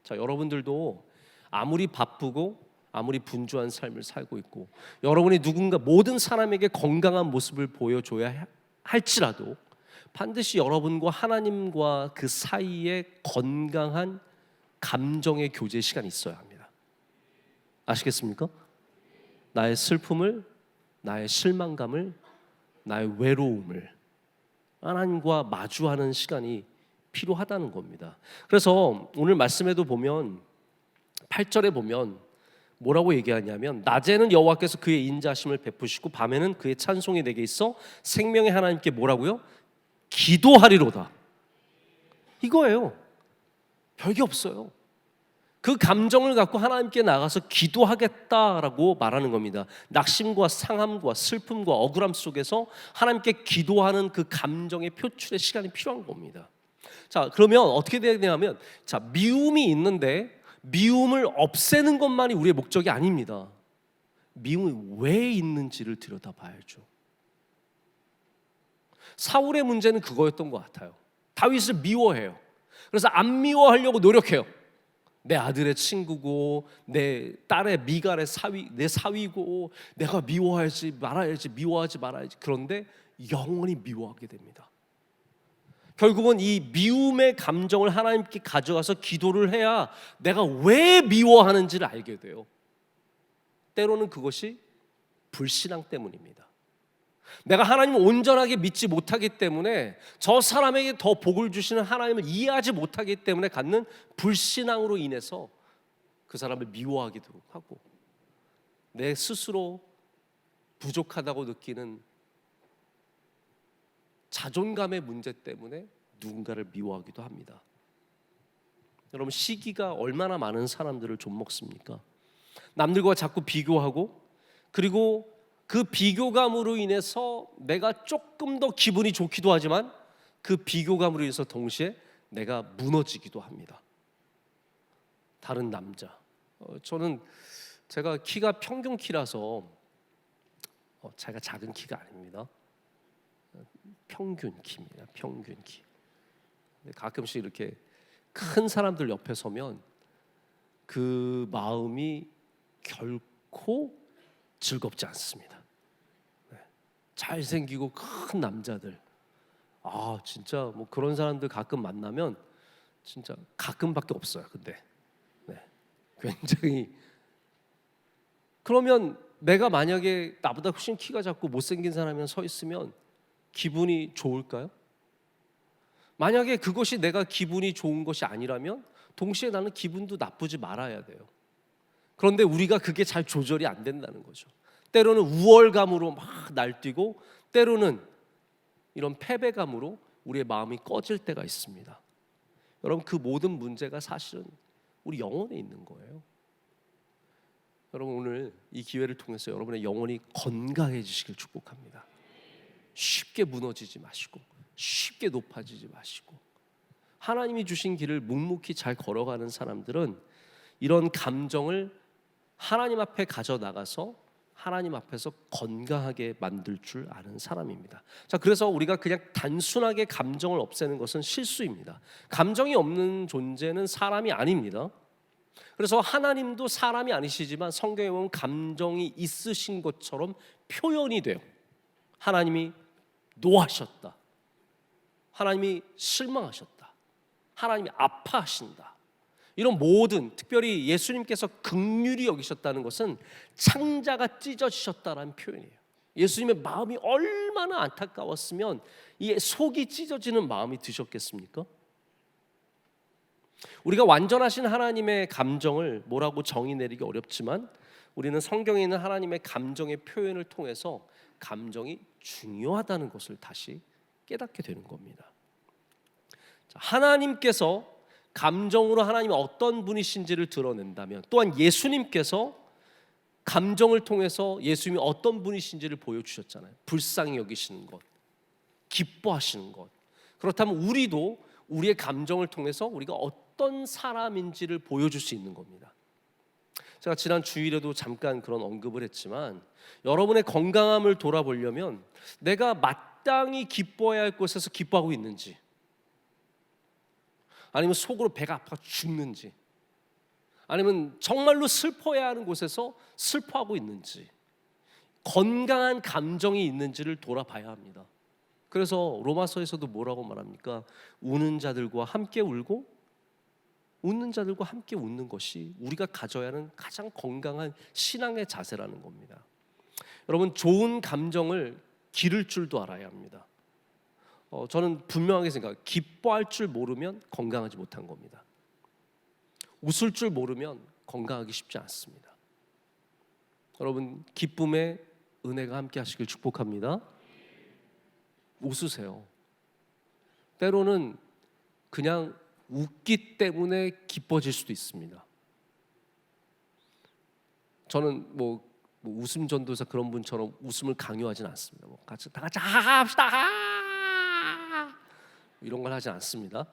Speaker 2: 자, 여러분들도 아무리 바쁘고 아무리 분주한 삶을 살고 있고 여러분이 누군가 모든 사람에게 건강한 모습을 보여줘야 할지라도 반드시 여러분과 하나님과 그 사이에 건강한 감정의 교제 시간이 있어야 합니다. 아시겠습니까? 나의 슬픔을, 나의 실망감을, 나의 외로움을 하나님과 마주하는 시간이 필요하다는 겁니다. 그래서 오늘 말씀에도 보면 8절에 보면 뭐라고 얘기하냐면 낮에는 여호와께서 그의 인자심을 베푸시고 밤에는 그의 찬송이 내게 있어 생명의 하나님께 뭐라고요? 기도하리로다. 이거예요. 별게 없어요. 그 감정을 갖고 하나님께 나가서 기도하겠다라고 말하는 겁니다. 낙심과 상함과 슬픔과 억울함 속에서 하나님께 기도하는 그 감정의 표출의 시간이 필요한 겁니다. 자, 그러면 어떻게 되냐면, 자, 미움이 있는데 미움을 없애는 것만이 우리의 목적이 아닙니다. 미움이 왜 있는지를 들여다봐야죠. 사울의 문제는 그거였던 것 같아요. 다윗을 미워해요. 그래서 안 미워하려고 노력해요. 내 아들의 친구고 내 딸의 미갈의 사위, 내 사위고 내가 미워하지 말아야지, 미워하지 말아야지. 그런데 영원히 미워하게 됩니다. 결국은 이 미움의 감정을 하나님께 가져가서 기도를 해야 내가 왜 미워하는지를 알게 돼요. 때로는 그것이 불신앙 때문입니다. 내가 하나님을 온전하게 믿지 못하기 때문에 저 사람에게 더 복을 주시는 하나님을 이해하지 못하기 때문에 갖는 불신앙으로 인해서 그 사람을 미워하기도 하고 내 스스로 부족하다고 느끼는 자존감의 문제 때문에 누군가를 미워하기도 합니다. 여러분, 시기가 얼마나 많은 사람들을 좀먹습니까? 남들과 자꾸 비교하고 그리고 그 비교감으로 인해서 내가 조금 더 기분이 좋기도 하지만 그 비교감으로 인해서 동시에 내가 무너지기도 합니다. 다른 남자, 저는 제가 키가 평균 키라서 제가 작은 키가 아닙니다. 평균 키입니다. 평균 키. 가끔씩 이렇게 큰 사람들 옆에 서면 그 마음이 결코 즐겁지 않습니다. 잘생기고 큰 남자들, 진짜 뭐 그런 사람들 가끔 만나면 진짜 가끔밖에 없어요. 근데 굉장히, 그러면 내가 만약에 나보다 훨씬 키가 작고 못생긴 사람이 서 있으면 기분이 좋을까요? 만약에 그것이 내가 기분이 좋은 것이 아니라면 동시에 나는 기분도 나쁘지 말아야 돼요. 그런데 우리가 그게 잘 조절이 안 된다는 거죠. 때로는 우월감으로 막 날뛰고 때로는 이런 패배감으로 우리의 마음이 꺼질 때가 있습니다. 여러분, 그 모든 문제가 사실은 우리 영혼에 있는 거예요. 여러분, 오늘 이 기회를 통해서 여러분의 영혼이 건강해지시길 축복합니다. 쉽게 무너지지 마시고 쉽게 높아지지 마시고 하나님이 주신 길을 묵묵히 잘 걸어가는 사람들은 이런 감정을 하나님 앞에 가져나가서 하나님 앞에서 건강하게 만들 줄 아는 사람입니다. 자, 그래서 우리가 그냥 단순하게 감정을 없애는 것은 실수입니다. 감정이 없는 존재는 사람이 아닙니다. 그래서 하나님도 사람이 아니시지만 성경에 보면 감정이 있으신 것처럼 표현이 돼요. 하나님이 노하셨다. 하나님이 실망하셨다, 하나님이 아파하신다, 이런 모든, 특별히 예수님께서 긍휼히 여기셨다는 것은 창자가 찢어지셨다라는 표현이에요. 예수님의 마음이 얼마나 안타까웠으면 이 속이 찢어지는 마음이 드셨겠습니까? 우리가 완전하신 하나님의 감정을 뭐라고 정의 내리기 어렵지만 우리는 성경에 있는 하나님의 감정의 표현을 통해서 감정이 중요하다는 것을 다시 깨닫게 되는 겁니다. 하나님께서 감정으로 하나님이 어떤 분이신지를 드러낸다면, 또한 예수님께서 감정을 통해서 예수님이 어떤 분이신지를 보여주셨잖아요. 불쌍히 여기시는 것, 기뻐하시는 것. 그렇다면 우리도 우리의 감정을 통해서 우리가 어떤 사람인지를 보여줄 수 있는 겁니다. 제가 지난 주일에도 잠깐 그런 언급을 했지만, 여러분의 건강함을 돌아보려면 내가 마땅히 기뻐해야 할 곳에서 기뻐하고 있는지, 아니면 속으로 배가 아파 죽는지, 아니면 정말로 슬퍼해야 하는 곳에서 슬퍼하고 있는지, 건강한 감정이 있는지를 돌아봐야 합니다. 그래서 로마서에서도 뭐라고 말합니까? 우는 자들과 함께 울고 웃는 자들과 함께 웃는 것이 우리가 가져야 하는 가장 건강한 신앙의 자세라는 겁니다. 여러분, 좋은 감정을 기를 줄도 알아야 합니다. 저는 분명하게 생각해요. 기뻐할 줄 모르면 건강하지 못한 겁니다. 웃을 줄 모르면 건강하기 쉽지 않습니다. 여러분, 기쁨의 은혜가 함께 하시길 축복합니다. 웃으세요. 때로는 그냥 웃기 때문에 기뻐질 수도 있습니다. 저는 뭐 웃음 전도사 그런 분처럼 웃음을 강요하진 않습니다. 같이 다 같이 합시다 이런 걸 하지 않습니다.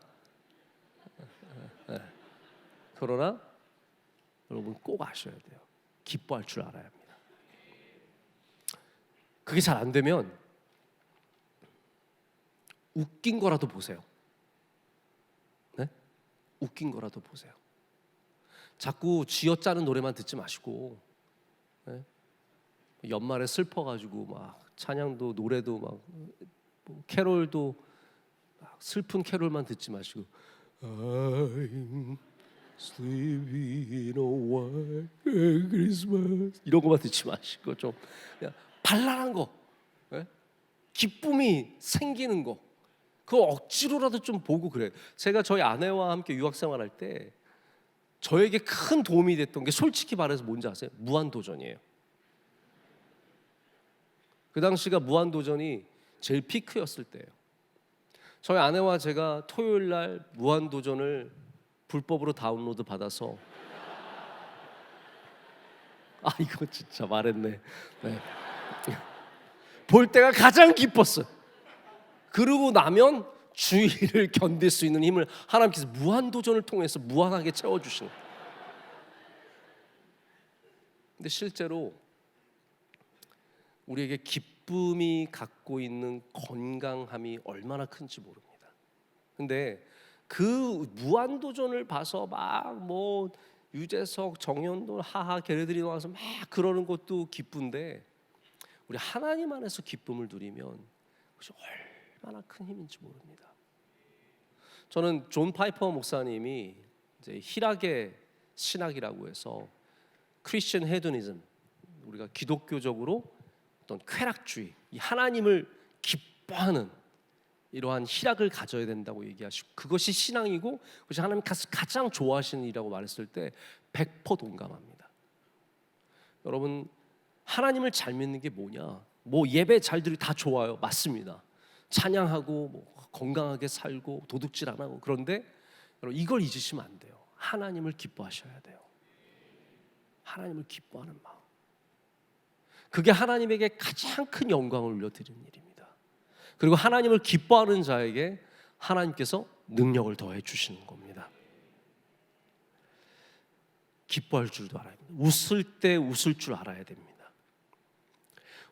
Speaker 2: 그러나 여러분 꼭 아셔야 돼요. 기뻐할 줄 알아야 합니다. 그게 잘 안 되면 웃긴 거라도 보세요. 네? 웃긴 거라도 보세요. 자꾸 쥐어짜는 노래만 듣지 마시고, 네? 연말에 슬퍼가지고 막 찬양도 노래도 막 캐롤도 막 슬픈 캐롤만 듣지 마시고 I'm sleeping on white Christmas 이런 거만 듣지 마시고 좀 그냥 발랄한 거, 네? 기쁨이 생기는 거, 그거 억지로라도 좀 보고 그래요. 제가 저희 아내와 함께 유학생활할 때 저에게 큰 도움이 됐던 게 솔직히 말해서 뭔지 아세요? 무한도전이에요. 그 당시가 무한도전이 제일 피크였을 때예요. 저희 아내와 제가 토요일 날 무한도전을 불법으로 다운로드 받아서 이거 진짜 말했네. 네. 볼 때가 가장 기뻤어요. 그러고 나면 주의를 견딜 수 있는 힘을 하나님께서 무한도전을 통해서 무한하게 채워주시는 거예요. 근데 실제로 우리에게 기쁨이 갖고 있는 건강함이 얼마나 큰지 모릅니다. 근데 그 무한도전을 봐서 막 뭐 유재석, 정현돈, 하하 걔네들이 나와서 막 그러는 것도 기쁜데, 우리 하나님 안에서 기쁨을 누리면 그것이 얼마나 큰 힘인지 모릅니다. 저는 존 파이퍼 목사님이 이제 희락의 신학이라고 해서 크리스천 헤도니즘, 우리가 기독교적으로 어떤 쾌락주의, 이 하나님을 기뻐하는 이러한 희락을 가져야 된다고 얘기하시고, 그것이 신앙이고 그것이 하나님께서 가장 좋아하시는 일이라고 말했을 때 100% 동감합니다. 여러분, 하나님을 잘 믿는 게 뭐냐? 뭐 예배 잘 드리고 다 좋아요. 맞습니다. 찬양하고 뭐 건강하게 살고 도둑질 안 하고, 그런데 여러분 이걸 잊으시면 안 돼요. 하나님을 기뻐하셔야 돼요. 하나님을 기뻐하는 마음, 그게 하나님에게 가장 큰 영광을 올려드리는 일입니다. 그리고 하나님을 기뻐하는 자에게 하나님께서 능력을 더해 주시는 겁니다. 기뻐할 줄도 알아야 합니다. 웃을 때 웃을 줄 알아야 됩니다.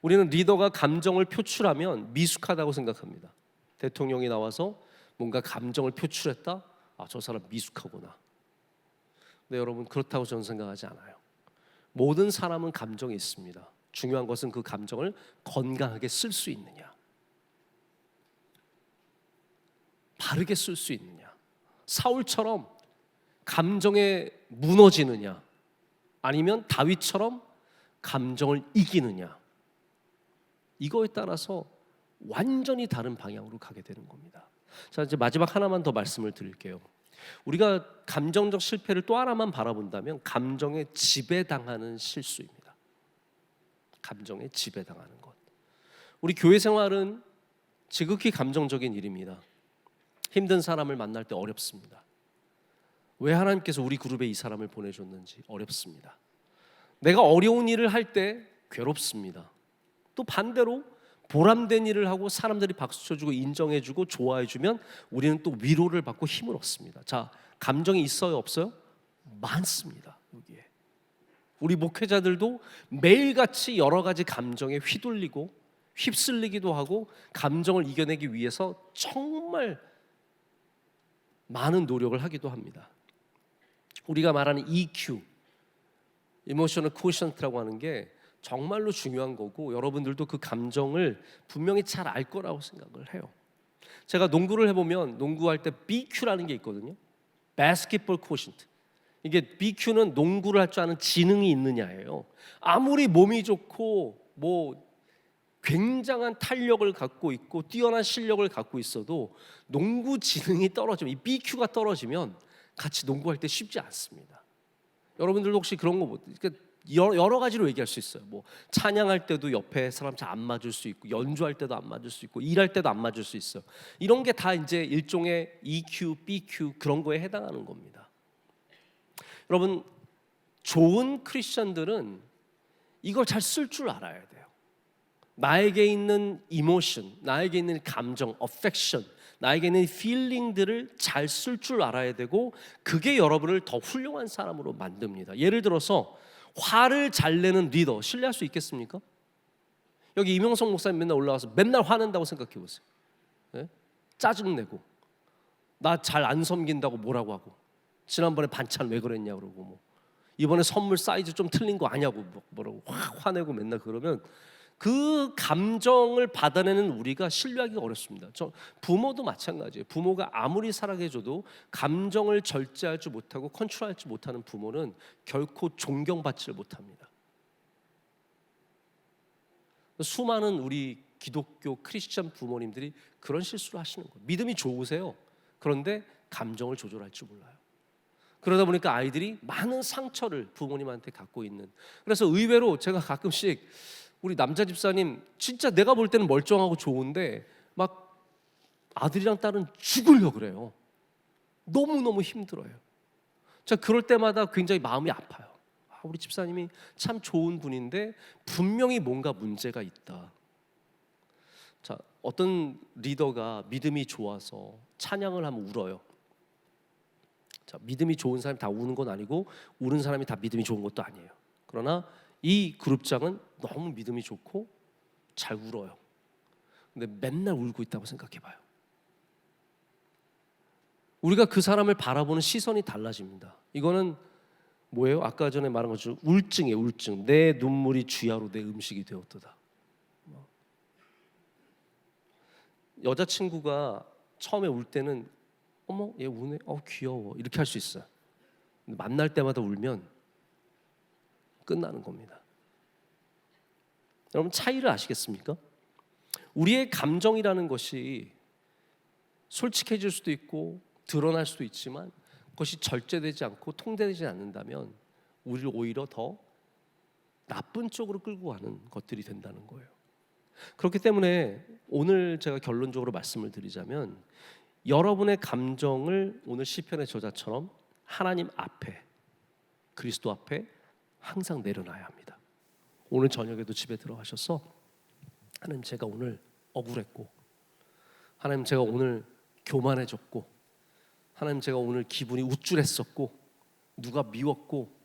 Speaker 2: 우리는 리더가 감정을 표출하면 미숙하다고 생각합니다. 대통령이 나와서 뭔가 감정을 표출했다? 저 사람 미숙하구나. 근데 여러분, 그렇다고 저는 생각하지 않아요. 모든 사람은 감정이 있습니다. 중요한 것은 그 감정을 건강하게 쓸 수 있느냐. 바르게 쓸 수 있느냐? 사울처럼 감정에 무너지느냐? 아니면 다윗처럼 감정을 이기느냐? 이거에 따라서 완전히 다른 방향으로 가게 되는 겁니다. 자, 이제 마지막 하나만 더 말씀을 드릴게요. 우리가 감정적 실패를 또 하나만 바라본다면 감정에 지배당하는 실수입니다. 감정에 지배당하는 것. 우리 교회 생활은 지극히 감정적인 일입니다. 힘든 사람을 만날 때 어렵습니다. 왜 하나님께서 우리 그룹에 이 사람을 보내줬는지 어렵습니다. 내가 어려운 일을 할 때 괴롭습니다. 또 반대로 보람된 일을 하고 사람들이 박수 쳐주고 인정해주고 좋아해주면 우리는 또 위로를 받고 힘을 얻습니다. 자, 감정이 있어요, 없어요? 많습니다. 여기에 우리 목회자들도 매일같이 여러 가지 감정에 휘둘리고 휩쓸리기도 하고 감정을 이겨내기 위해서 정말 많은 노력을 하기도 합니다. 우리가 말하는 EQ, Emotional Quotient라고 하는 게 정말로 중요한 거고 여러분들도 그 감정을 분명히 잘 알 거라고 생각을 해요. 제가 농구를 해보면 농구할 때 BQ라는 게 있거든요. Basketball Quotient. 이게 BQ는 농구를 할 줄 아는 지능이 있느냐예요. 아무리 몸이 좋고 뭐 굉장한 탄력을 갖고 있고 뛰어난 실력을 갖고 있어도 농구 지능이 떨어지면 이 BQ가 떨어지면 같이 농구할 때 쉽지 않습니다. 여러분들도 혹시 그런 거 못, 그러니까 여러 가지로 얘기할 수 있어요. 뭐 찬양할 때도 옆에 사람 잘 안 맞을 수 있고 연주할 때도 안 맞을 수 있고 일할 때도 안 맞을 수 있어요. 이런 게 다 이제 일종의 EQ, BQ 그런 거에 해당하는 겁니다. 여러분, 좋은 크리스천들은 이걸 잘 쓸 줄 알아야 돼요. 나에게 있는 이모션, 나에게 있는 감정, affection, 나에게 있는 feeling들을 잘 쓸 줄 알아야 되고 그게 여러분을 더 훌륭한 사람으로 만듭니다. 예를 들어서 화를 잘 내는 리더 신뢰할 수 있겠습니까? 여기 이명성 목사님 맨날 올라와서 맨날 화낸다고 생각해 보세요. 네? 짜증내고 나 잘 안 섬긴다고 뭐라고 하고 지난번에 반찬 왜 그랬냐 그러고 뭐 이번에 선물 사이즈 좀 틀린 거 아냐고 뭐라고 확 화내고 맨날 그러면 그 감정을 받아내는 우리가 신뢰하기가 어렵습니다. 저 부모도 마찬가지예요. 부모가 아무리 사랑해줘도 감정을 절제하지 못하고 컨트롤하지 못하는 부모는 결코 존경받지를 못합니다. 수많은 우리 기독교 크리스천 부모님들이 그런 실수를 하시는 거예요. 믿음이 좋으세요. 그런데 감정을 조절할 줄 몰라요. 그러다 보니까 아이들이 많은 상처를 부모님한테 갖고 있는. 그래서 의외로 제가 가끔씩 우리 남자 집사님 진짜 내가 볼 때는 멀쩡하고 좋은데 막 아들이랑 딸은 죽으려고 그래요. 너무너무 힘들어요. 자, 그럴 때마다 굉장히 마음이 아파요. 우리 집사님이 참 좋은 분인데 분명히 뭔가 문제가 있다. 자, 어떤 리더가 믿음이 좋아서 찬양을 하면 울어요. 자, 믿음이 좋은 사람이 다 우는 건 아니고 우는 사람이 다 믿음이 좋은 것도 아니에요. 그러나 이 그룹장은 너무 믿음이 좋고 잘 울어요. 근데 맨날 울고 있다고 생각해봐요. 우리가 그 사람을 바라보는 시선이 달라집니다. 이거는 뭐예요? 아까 전에 말한 것처럼 울증이에요. 울증. 내 눈물이 주야로 내 음식이 되었도다. 여자친구가 처음에 울 때는 어머 얘 우네, 귀여워 이렇게 할 수 있어요. 근데 만날 때마다 울면 끝나는 겁니다. 여러분, 차이를 아시겠습니까? 우리의 감정이라는 것이 솔직해질 수도 있고 드러날 수도 있지만 그것이 절제되지 않고 통제되지 않는다면 우리를 오히려 더 나쁜 쪽으로 끌고 가는 것들이 된다는 거예요. 그렇기 때문에 오늘 제가 결론적으로 말씀을 드리자면 여러분의 감정을 오늘 시편의 저자처럼 하나님 앞에, 그리스도 앞에 항상 내려놔야 합니다. 오늘 저녁에도 집에 들어가셔서 하나님, 제가 오늘 억울했고, 하나님, 제가 오늘 교만해졌고, 하나님, 제가 오늘 기분이 우쭐했었고, 누가 미웠고,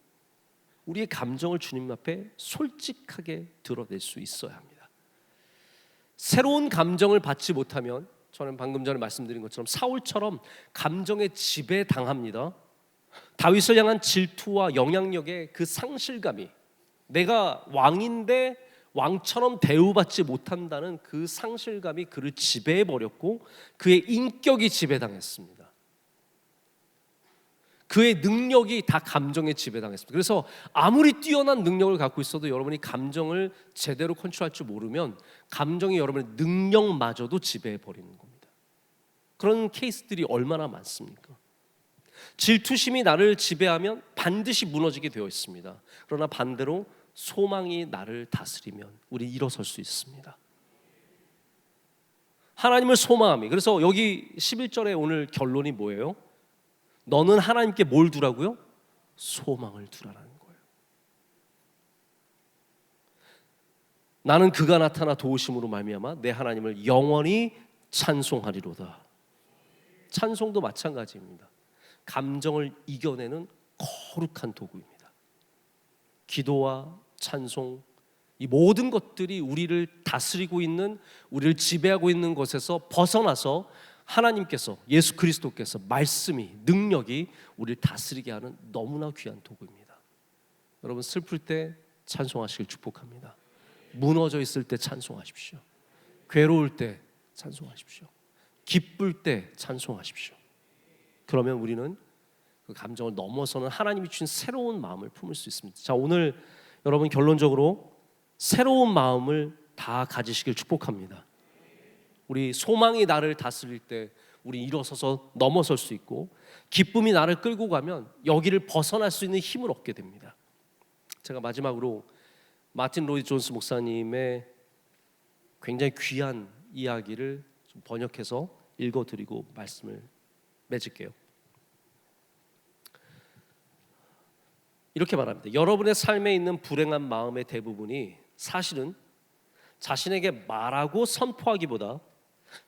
Speaker 2: 우리의 감정을 주님 앞에 솔직하게 드러낼 수 있어야 합니다. 새로운 감정을 받지 못하면 저는 방금 전에 말씀드린 것처럼 사울처럼 감정에 지배당합니다. 다윗을 향한 질투와 영향력의 그 상실감이, 내가 왕인데 왕처럼 대우받지 못한다는 그 상실감이 그를 지배해버렸고 그의 인격이 지배당했습니다. 그의 능력이 다 감정에 지배당했습니다. 그래서 아무리 뛰어난 능력을 갖고 있어도 여러분이 감정을 제대로 컨트롤할 줄 모르면 감정이 여러분의 능력마저도 지배해버리는 겁니다. 그런 케이스들이 얼마나 많습니까? 질투심이 나를 지배하면 반드시 무너지게 되어 있습니다. 그러나 반대로 소망이 나를 다스리면 우리 일어설 수 있습니다. 하나님을 소망함이. 그래서 여기 11절에 오늘 결론이 뭐예요? 너는 하나님께 뭘 두라고요? 소망을 두라라는 거예요. 나는 그가 나타나 도우심으로 말미암아 내 하나님을 영원히 찬송하리로다. 찬송도 마찬가지입니다. 감정을 이겨내는 거룩한 도구입니다. 기도와 찬송, 이 모든 것들이 우리를 다스리고 있는, 우리를 지배하고 있는 것에서 벗어나서 하나님께서, 예수 그리스도께서, 말씀이, 능력이 우리를 다스리게 하는 너무나 귀한 도구입니다. 여러분, 슬플 때 찬송하시길 축복합니다. 무너져 있을 때 찬송하십시오. 괴로울 때 찬송하십시오. 기쁠 때 찬송하십시오. 그러면 우리는 그 감정을 넘어서는 하나님이 주신 새로운 마음을 품을 수 있습니다. 자, 오늘 여러분 결론적으로 새로운 마음을 다 가지시길 축복합니다. 우리 소망이 나를 다스릴 때 우리 일어서서 넘어설 수 있고, 기쁨이 나를 끌고 가면 여기를 벗어날 수 있는 힘을 얻게 됩니다. 제가 마지막으로 마틴 로이드 존스 목사님의 굉장히 귀한 이야기를 좀 번역해서 읽어드리고 말씀을 맺을게요. 이렇게 말합니다. 여러분의 삶에 있는 불행한 마음의 대부분이 사실은 자신에게 말하고 선포하기보다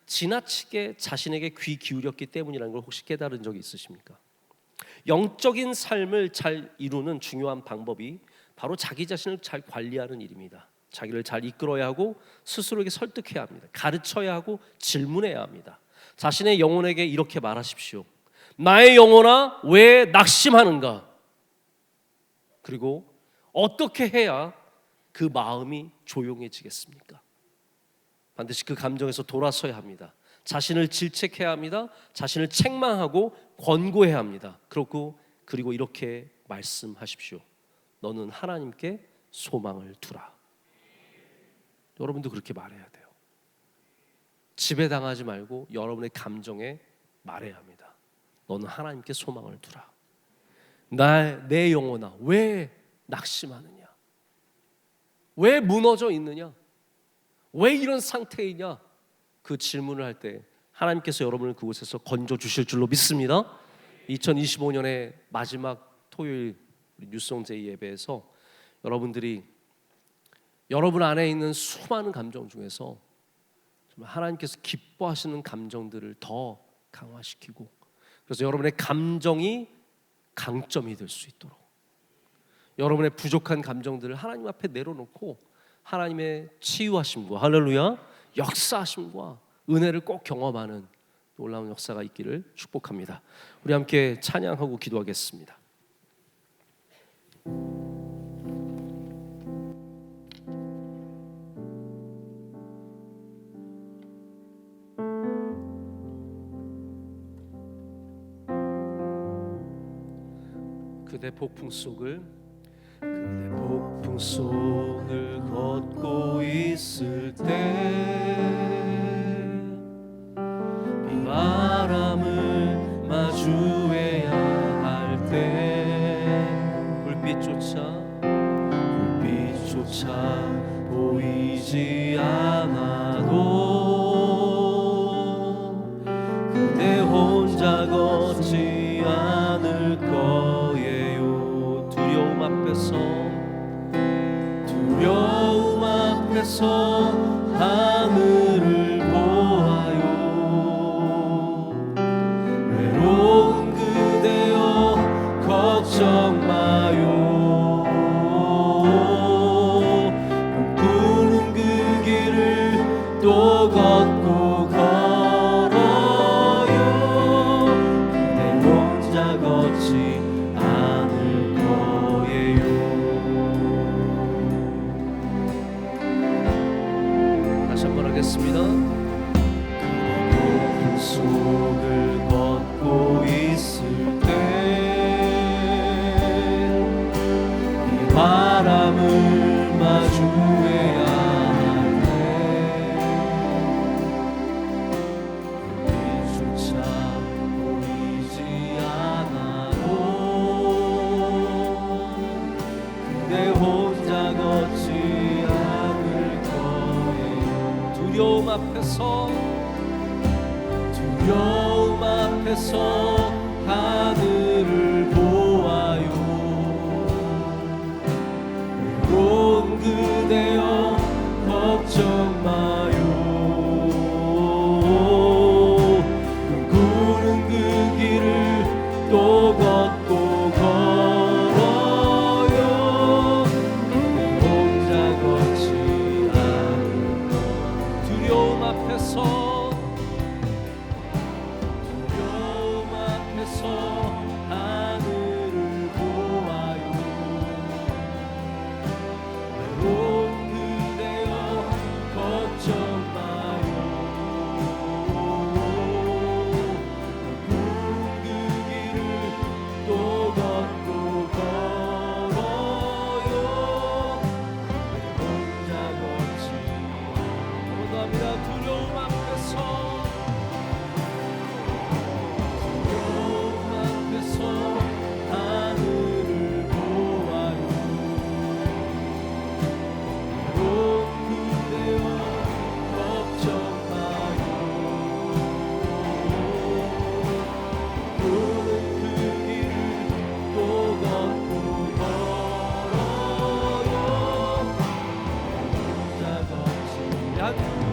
Speaker 2: 지나치게 자신에게 귀 기울였기 때문이라는 걸 혹시 깨달은 적이 있으십니까? 영적인 삶을 잘 이루는 중요한 방법이 바로 자기 자신을 잘 관리하는 일입니다. 자기를 잘 이끌어야 하고 스스로에게 설득해야 합니다. 가르쳐야 하고 질문해야 합니다. 자신의 영혼에게 이렇게 말하십시오. 나의 영혼아, 왜 낙심하는가? 그리고 어떻게 해야 그 마음이 조용해지겠습니까? 반드시 그 감정에서 돌아서야 합니다. 자신을 질책해야 합니다. 자신을 책망하고 권고해야 합니다. 그리고 이렇게 말씀하십시오. 너는 하나님께 소망을 두라. 여러분도 그렇게 말해야 돼요. 지배당하지 말고 여러분의 감정에 말해야 합니다. 너는 하나님께 소망을 두라. 내 영혼아, 왜 낙심하느냐? 왜 무너져 있느냐? 왜 이런 상태이냐? 그 질문을 할 때 하나님께서 여러분을 그곳에서 건져 주실 줄로 믿습니다. 2025년의 마지막 토요일 뉴스송제이 예배에서 여러분들이 여러분 안에 있는 수많은 감정 중에서 정말 하나님께서 기뻐하시는 감정들을 더 강화시키고, 그래서 여러분의 감정이 강점이 될 수 있도록, 여러분의 부족한 감정들을 하나님 앞에 내려놓고 하나님의 치유하심과 할렐루야 역사하심과 은혜를 꼭 경험하는 놀라운 역사가 있기를 축복합니다. 우리 함께 찬양하고 기도하겠습니다. 그대 폭풍 속을 걷고 있을 때 비바람을 마주해야 할 때 불빛조차 보이지 않아도 그대 혼자 걷지 않을 거예요. 두려움 앞에서 하늘을 보아요. 외로운 그대여 걱정 마요. 꿈꾸는 그 길을 또 걷고 걸어요. 그대 혼자 걷지 않을 거예요. 고백하겠습니다. 그 속을 걷고 있을 때 이 바람을 마주해야 해. 빛조차 보이지 않아도 그대 혼자 걷지 않을 거예요. 두려움 앞에서 하늘을 보아요. 외로운 그대여 걱정 마요. 구는 그 길을 또 걷고 걸어요. 내 혼자 걷지 않을 두려움 앞에서 하늘을 보아요. 외로운 그대여 걱정 마요. 그 길을 또 걷고 걸어요. 내 혼자 걷지 못합니다. 두려움 앞에서 하늘을 보아요. 외로운 그대여 걱정 마요. 구는 그 길을 또 걷고 걸어요. 혼자 걷지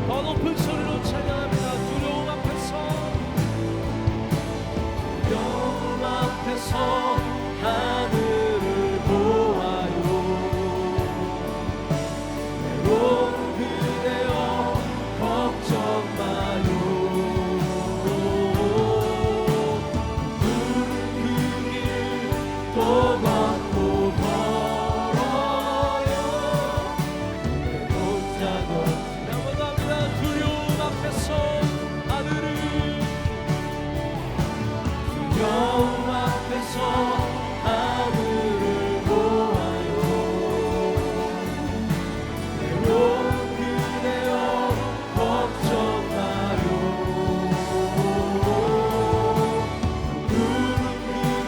Speaker 2: 더 높은 소리로 찬양합니다. 두려움 앞에서 하늘을 보아요. 외로운 그대여 걱정 마요. 그 길 또 걷고 걸어요. 내 혼자 걷지 나무답니다. 두려움 앞에서 하늘을 하늘을 보아요. 외로운 그대여 걱정 마요. 구름 그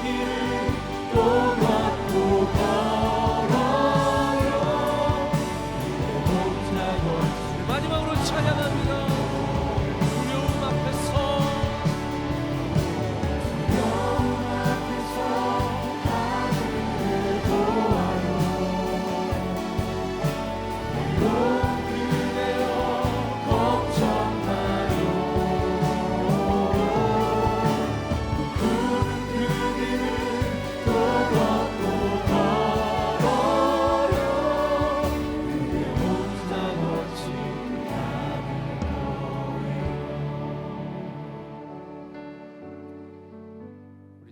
Speaker 2: 길을 또 걷고 걸어요. 내 혼자 걷지 마지막으로 찬양합니다. 두려움 앞에서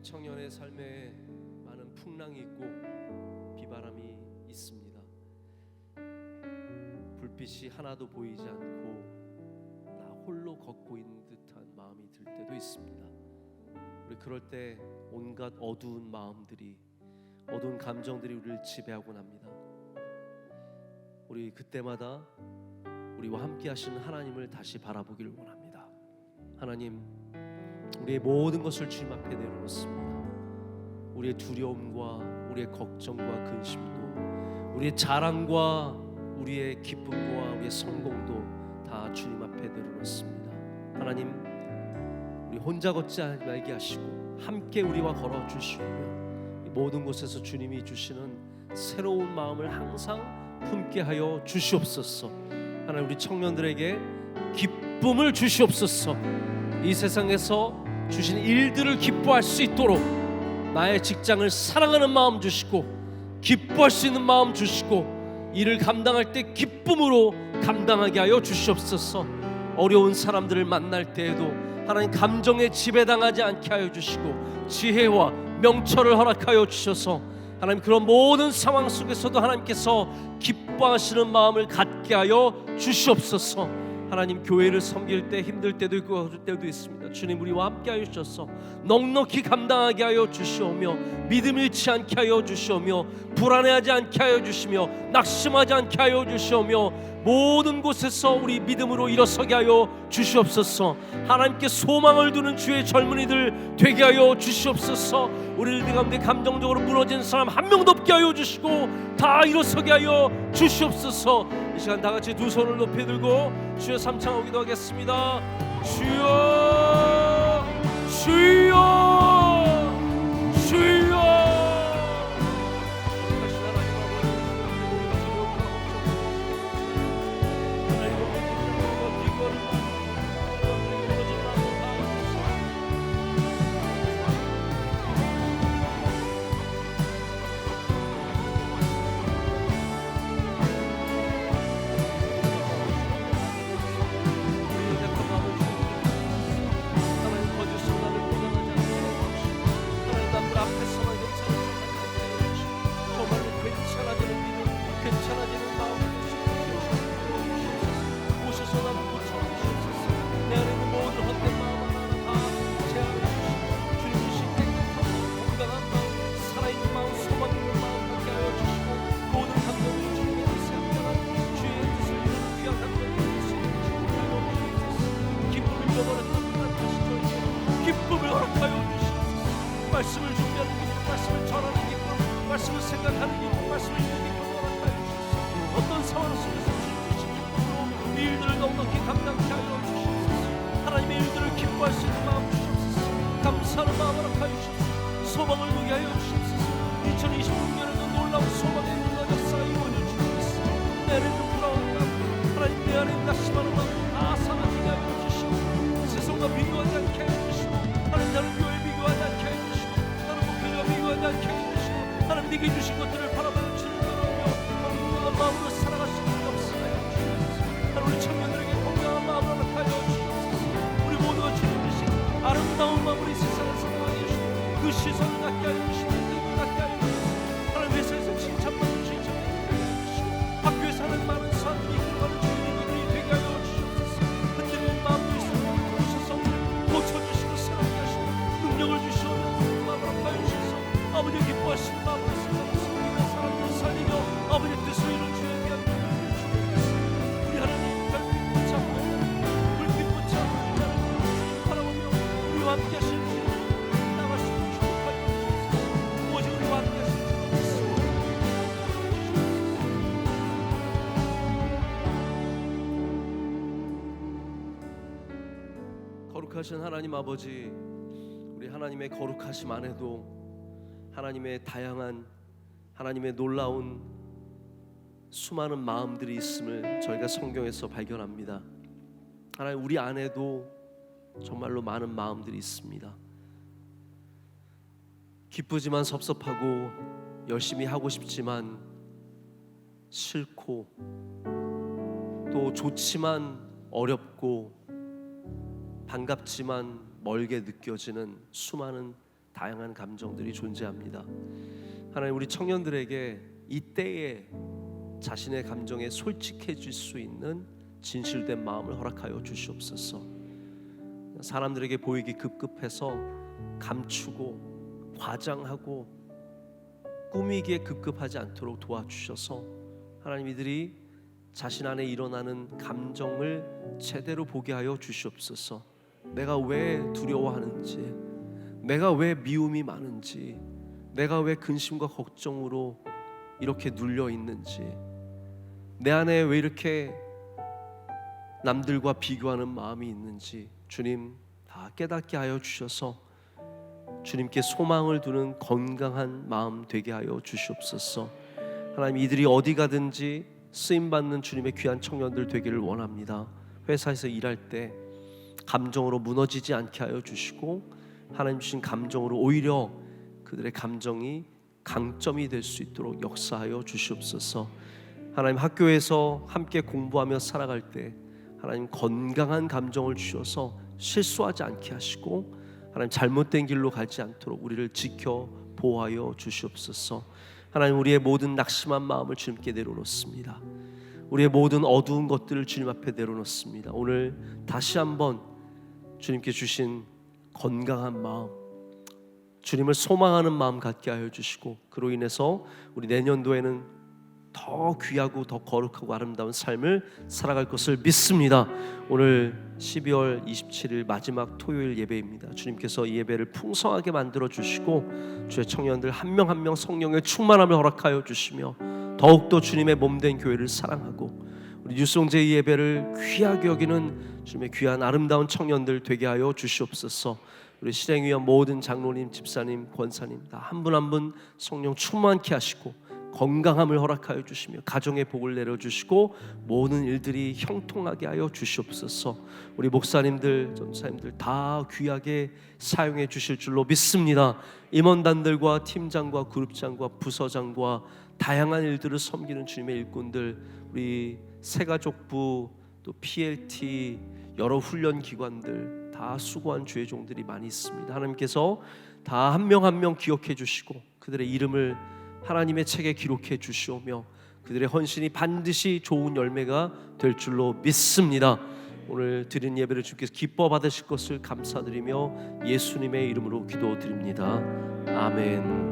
Speaker 2: 청년의 삶에 많은 풍랑이 있고 비바람이 있습니다. 불빛이 하나도 보이지 않고 나 홀로 걷고 있는 듯한 마음이 들 때도 있습니다. 우리 그럴 때 온갖 어두운 마음들이, 어두운 감정들이 우리를 지배하곤 합니다. 우리 그때마다 우리와 함께 하시는 하나님을 다시 바라보기를 원합니다. 하나님, 우리의 모든 것을 주님 앞에 내려놓습니다. 우리의 두려움과 우리의 걱정과 근심도, 우리의 자랑과 우리의 기쁨과 우리의 성공도 다 주님 앞에 내려놓습니다. 하나님, 우리 혼자 걷지 말게 하시고 함께 우리와 걸어주시며 모든 곳에서 주님이 주시는 새로운 마음을 항상 품게 하여 주시옵소서. 하나님, 우리 청년들에게 기쁨을 주시옵소서. 이 세상에서 주신 일들을 기뻐할 수 있도록 나의 직장을 사랑하는 마음 주시고, 기뻐할 수 있는 마음 주시고, 일을 감당할 때 기쁨으로 감당하게 하여 주시옵소서. 어려운 사람들을 만날 때에도 하나님 감정에 지배당하지 않게 하여 주시고 지혜와 명철을 허락하여 주셔서 하나님 그런 모든 상황 속에서도 하나님께서 기뻐하시는 마음을 갖게 하여 주시옵소서. 하나님, 교회를 섬길 때 힘들 때도 있고 어릴 때도 있습니다. 주님, 우리와 함께 하여 주셔서 넉넉히 감당하게 하여 주시오며, 믿음 잃지 않게 하여 주시오며, 불안해하지 않게 하여 주시며, 낙심하지 않게 하여 주시오며, 모든 곳에서 우리 믿음으로 일어서게 하여 주시옵소서. 하나님께 소망을 두는 주의 젊은이들 되게 하여 주시옵소서. 우리들 가운데 감정적으로 무너진 사람 한 명도 없게 하여 주시고 다 일어서게 하여 주시옵소서. 이 시간 다 같이 두 손을 높이 들고 주여 삼창하고 기도하겠습니다. 주여, 주여, 주여. 말씀을 준비하는 기쁨, 말씀을 전하는 기쁨, 말씀을 생각하는 기쁨, 말씀을 읽는 기쁨 허락하여 주시옵소서. 어떤 상황 속에서 주님의 기쁨으로 이 일들을 넉넉히 감당케 하여 주시옵소서. 하나님의 일들을 기뻐할 수 있는 마음 주시옵소서. 감사하는 마음 허락하여 주시옵소서. 소망을 누게 하여 주시옵소서. 2026년에도 놀라운 소망의 눈과 역사가 이루어져 주시옵소서. 내 안에 있는 불안한 마음, 하나님 내 안에 낙심하는 마음 다 사라지게 하여 주시옵소서. 세상과 비교하지 않게 하여 주시고, 하나님 나를 교회 비교하지 않게 하여 주시고, 비교하지 않게 해주시고, 하나님 네게 주신 것들을 바라보며 즐거워하며 건강한 마음으로 살아갈 수 있는 역사가 주시옵소서. 하나님 우리 청년들에게 건강한 마음을 허락하여 주시옵소서. 우리 모두가 주님 주신 아름다운 마음으로 이 세상을 살아가게 해주시고, 그 시선을 갖게 하여 주시고, 힘을 갖게 하여 주시고, 하나님 회사에서 칭찬받는 칭찬을 되게 하여 주시고, 학교에서 하는 많은 사람들이 이끌어가는 주님들이 되게 하여 주시옵소서. 흔들리는 마음도 있으면 오셔서 고쳐주시고 새롭게 하시고 능력을 주시옵소서. 아버지 기뻐하시는 마음으로 세상을 섬기는 사람들을 살리며 아버지 뜻을 이룬 주의 귀한 은혜를 주시옵소서. 우리 하나님 별빛 붙잡고 불빛 붙잡고 하나님 바라보며 우리와 함께 하시는 주님 나갈 수 있는 축복하여 주시옵소서. 오직 우리와 함께 하시는 주님 믿습니다. 거룩하신 하나님 아버지, 우리 하나님의 거룩하심 안에도 하나님의 다양한, 하나님의 놀라운 수많은 마음들이 있음을 저희가 성경에서 발견합니다. 하나님, 우리 안에도 정말로 많은 마음들이 있습니다. 기쁘지만 섭섭하고 열심히 하고 싶지만 싫고, 또 좋지만 어렵고 반갑지만 멀게 느껴지는 수많은 다양한 감정들이 존재합니다. 하나님, 우리 청년들에게 이때에 자신의 감정에 솔직해질 수 있는 진실된 마음을 허락하여 주시옵소서. 사람들에게 보이기 급급해서 감추고 과장하고 꾸미기에 급급하지 않도록 도와주셔서 하나님, 이들이 자신 안에 일어나는 감정을 제대로 보게 하여 주시옵소서. 내가 왜 두려워하는지, 내가 왜 미움이 많은지, 내가 왜 근심과 걱정으로 이렇게 눌려 있는지, 내 안에 왜 이렇게 남들과 비교하는 마음이 있는지 주님 다 깨닫게 하여 주셔서 주님께 소망을 두는 건강한 마음 되게 하여 주시옵소서. 하나님, 이들이 어디 가든지 쓰임받는 주님의 귀한 청년들 되기를 원합니다. 회사에서 일할 때 감정으로 무너지지 않게 하여 주시고, 하나님 주신 감정으로 오히려 그들의 감정이 강점이 될 수 있도록 역사하여 주시옵소서. 하나님, 학교에서 함께 공부하며 살아갈 때 하나님 건강한 감정을 주셔서 실수하지 않게 하시고, 하나님 잘못된 길로 가지 않도록 우리를 지켜 보호하여 주시옵소서. 하나님, 우리의 모든 낙심한 마음을 주님께 내려놓습니다. 우리의 모든 어두운 것들을 주님 앞에 내려놓습니다. 오늘 다시 한번 주님께 주신 건강한 마음, 주님을 소망하는 마음 갖게 하여 주시고, 그로 인해서 우리 내년도에는 더 귀하고 더 거룩하고 아름다운 삶을 살아갈 것을 믿습니다. 오늘 12월 27일 마지막 토요일 예배입니다. 주님께서 이 예배를 풍성하게 만들어 주시고 주의 청년들 한 명 한 명 성령의 충만함을 허락하여 주시며 더욱더 주님의 몸된 교회를 사랑하고 우리 뉴스홍제 이 예배를 귀하게 여기는 주님의 귀한 아름다운 청년들 되게 하여 주시옵소서. 우리 실행위원 모든 장로님, 집사님, 권사님 다 한 분 한 분 성령 충만케 하시고 건강함을 허락하여 주시며 가정의 복을 내려주시고 모든 일들이 형통하게 하여 주시옵소서. 우리 목사님들, 전사님들 다 귀하게 사용해 주실 줄로 믿습니다. 임원단들과 팀장과 그룹장과 부서장과 다양한 일들을 섬기는 주님의 일꾼들, 우리 새가족부, 또 PLT, 여러 훈련 기관들 다 수고한 주의 종들이 많이 있습니다. 하나님께서 다 한 명 한 명 기억해 주시고 그들의 이름을 하나님의 책에 기록해 주시오며 그들의 헌신이 반드시 좋은 열매가 될 줄로 믿습니다. 오늘 드린 예배를 주께서 기뻐 받으실 것을 감사드리며 예수님의 이름으로 기도드립니다. 아멘.